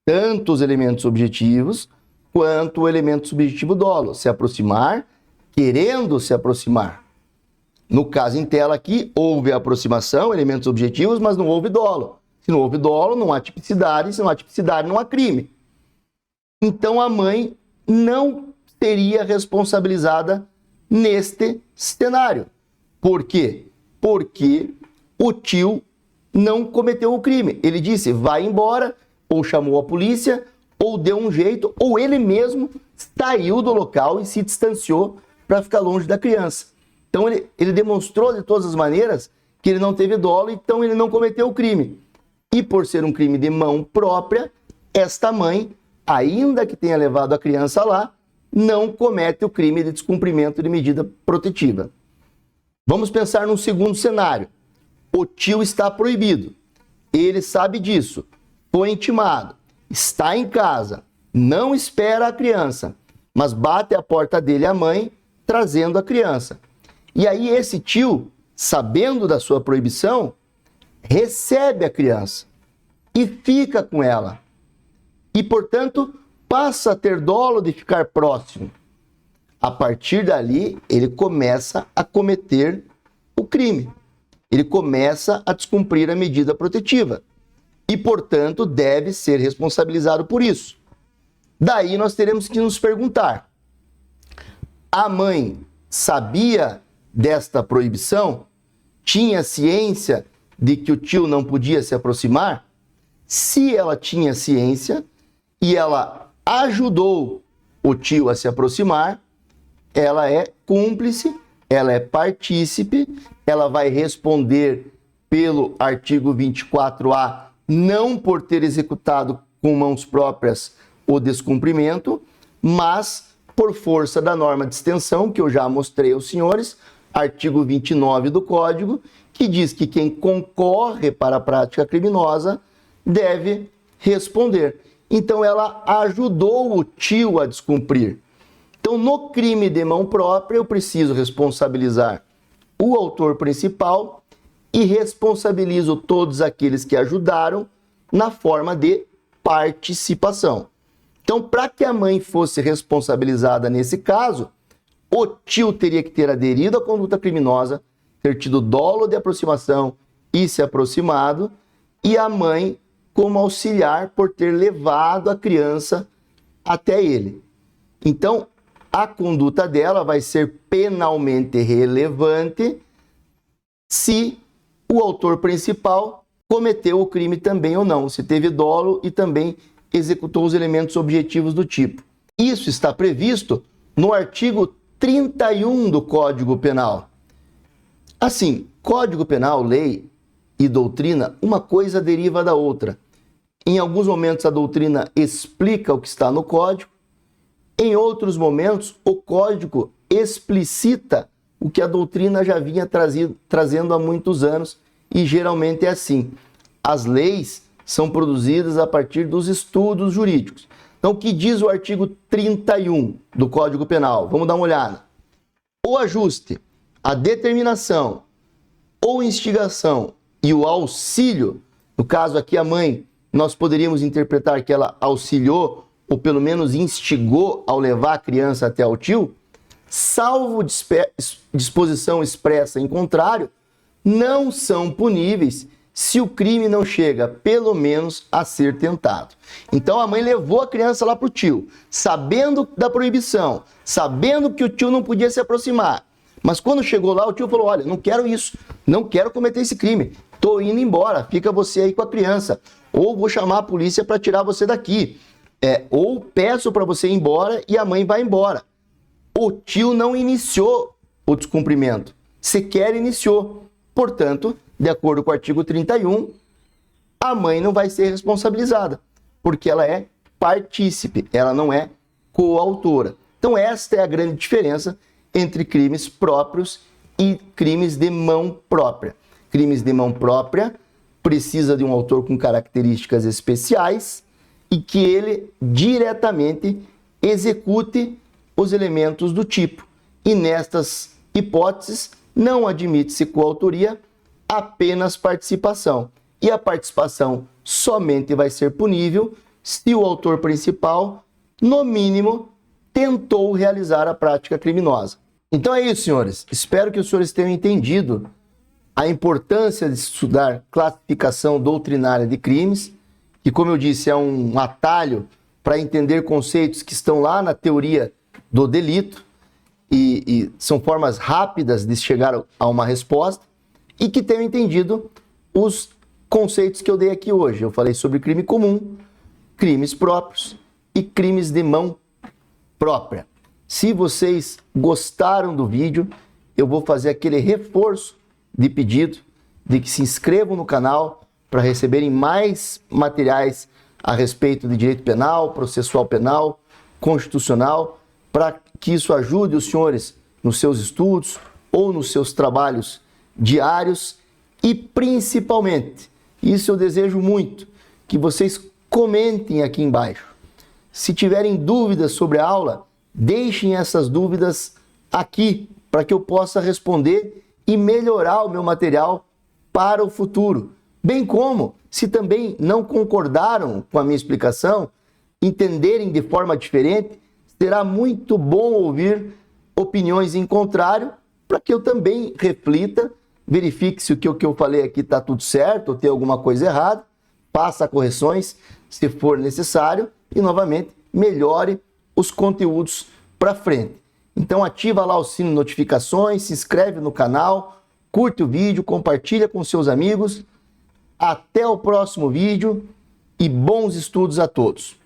tanto os elementos objetivos quanto o elemento subjetivo dolo. Se aproximar, querendo se aproximar. No caso em tela aqui, houve a aproximação, elementos objetivos, mas não houve dolo. Se não houve dolo, não há tipicidade. Se não há tipicidade, não há crime. Então a mãe não seria responsabilizada neste cenário. Por quê? Porque o tio não cometeu o crime. Ele disse: vai embora, ou chamou a polícia, ou deu um jeito, ou ele mesmo saiu do local e se distanciou para ficar longe da criança. Então ele demonstrou de todas as maneiras que ele não teve dolo, então ele não cometeu o crime. E por ser um crime de mão própria, esta mãe, ainda que tenha levado a criança lá, não comete o crime de descumprimento de medida protetiva. Vamos pensar num segundo cenário. O tio está proibido. Ele sabe disso. Foi intimado. Está em casa. Não espera a criança, mas bate à porta dele a mãe, trazendo a criança. E aí esse tio, sabendo da sua proibição, recebe a criança e fica com ela. E, portanto, passa a ter dolo de ficar próximo. A partir dali, ele começa a cometer o crime. Ele começa a descumprir a medida protetiva. E, portanto, deve ser responsabilizado por isso. Daí nós teremos que nos perguntar: a mãe sabia desta proibição? Tinha ciência de que o tio não podia se aproximar? Se ela tinha ciência e ela ajudou o tio a se aproximar, ela é cúmplice, ela é partícipe, ela vai responder pelo artigo 24A, não por ter executado com mãos próprias o descumprimento, mas por força da norma de extensão, que eu já mostrei aos senhores, artigo 29 do Código, que diz que quem concorre para a prática criminosa deve responder. Então ela ajudou o tio a descumprir. Então, no crime de mão própria, eu preciso responsabilizar o autor principal e responsabilizo todos aqueles que ajudaram na forma de participação. Então, para que a mãe fosse responsabilizada nesse caso, o tio teria que ter aderido à conduta criminosa, ter tido dolo de aproximação e se aproximado, e a mãe como auxiliar por ter levado a criança até ele. Então, a conduta dela vai ser penalmente relevante se o autor principal cometeu o crime também ou não, se teve dolo e também executou os elementos objetivos do tipo. Isso está previsto no artigo 31 do Código Penal. Assim, Código Penal, lei e doutrina, uma coisa deriva da outra. Em alguns momentos a doutrina explica o que está no Código, em outros momentos o Código explicita o que a doutrina já vinha trazendo há muitos anos, e geralmente é assim. As leis são produzidas a partir dos estudos jurídicos. Então, o que diz o artigo 31 do Código Penal? Vamos dar uma olhada. O ajuste, a determinação ou instigação e o auxílio, no caso aqui a mãe, nós poderíamos interpretar que ela auxiliou ou pelo menos instigou ao levar a criança até o tio, salvo disposição expressa em contrário, não são puníveis se o crime não chega, pelo menos, a ser tentado. Então a mãe levou a criança lá para o tio, sabendo da proibição, sabendo que o tio não podia se aproximar. Mas quando chegou lá, o tio falou, olha, não quero isso, não quero cometer esse crime, estou indo embora, fica você aí com a criança, ou vou chamar a polícia para tirar você daqui, ou peço para você ir embora e a mãe vai embora. O tio não iniciou o descumprimento, sequer iniciou. Portanto, de acordo com o artigo 31, a mãe não vai ser responsabilizada, porque ela é partícipe, ela não é coautora. Então esta é a grande diferença entre crimes próprios e crimes de mão própria. Crimes de mão própria precisa de um autor com características especiais e que ele diretamente execute os elementos do tipo. E nestas hipóteses não admite-se coautoria, apenas participação. E a participação somente vai ser punível se o autor principal, no mínimo, tentou realizar a prática criminosa. Então é isso, senhores. Espero que os senhores tenham entendido a importância de estudar classificação doutrinária de crimes, que, como eu disse, é um atalho para entender conceitos que estão lá na teoria do delito, e são formas rápidas de chegar a uma resposta, e que tenham entendido os conceitos que eu dei aqui hoje. Eu falei sobre crime comum, crimes próprios e crimes de mão própria. Se vocês gostaram do vídeo, eu vou fazer aquele reforço de pedido de que se inscrevam no canal para receberem mais materiais a respeito de direito penal, processual penal, constitucional, para que isso ajude os senhores nos seus estudos ou nos seus trabalhos diários e principalmente, isso eu desejo muito, que vocês comentem aqui embaixo. Se tiverem dúvidas sobre a aula, deixem essas dúvidas aqui para que eu possa responder e melhorar o meu material para o futuro. Bem como, se também não concordaram com a minha explicação, entenderem de forma diferente, será muito bom ouvir opiniões em contrário para que eu também reflita, verifique se o que eu falei aqui está tudo certo ou tem alguma coisa errada, faça correções se for necessário e, novamente, melhore os conteúdos para frente. Então ativa lá o sino de notificações, se inscreve no canal, curte o vídeo, compartilha com seus amigos. Até o próximo vídeo e bons estudos a todos.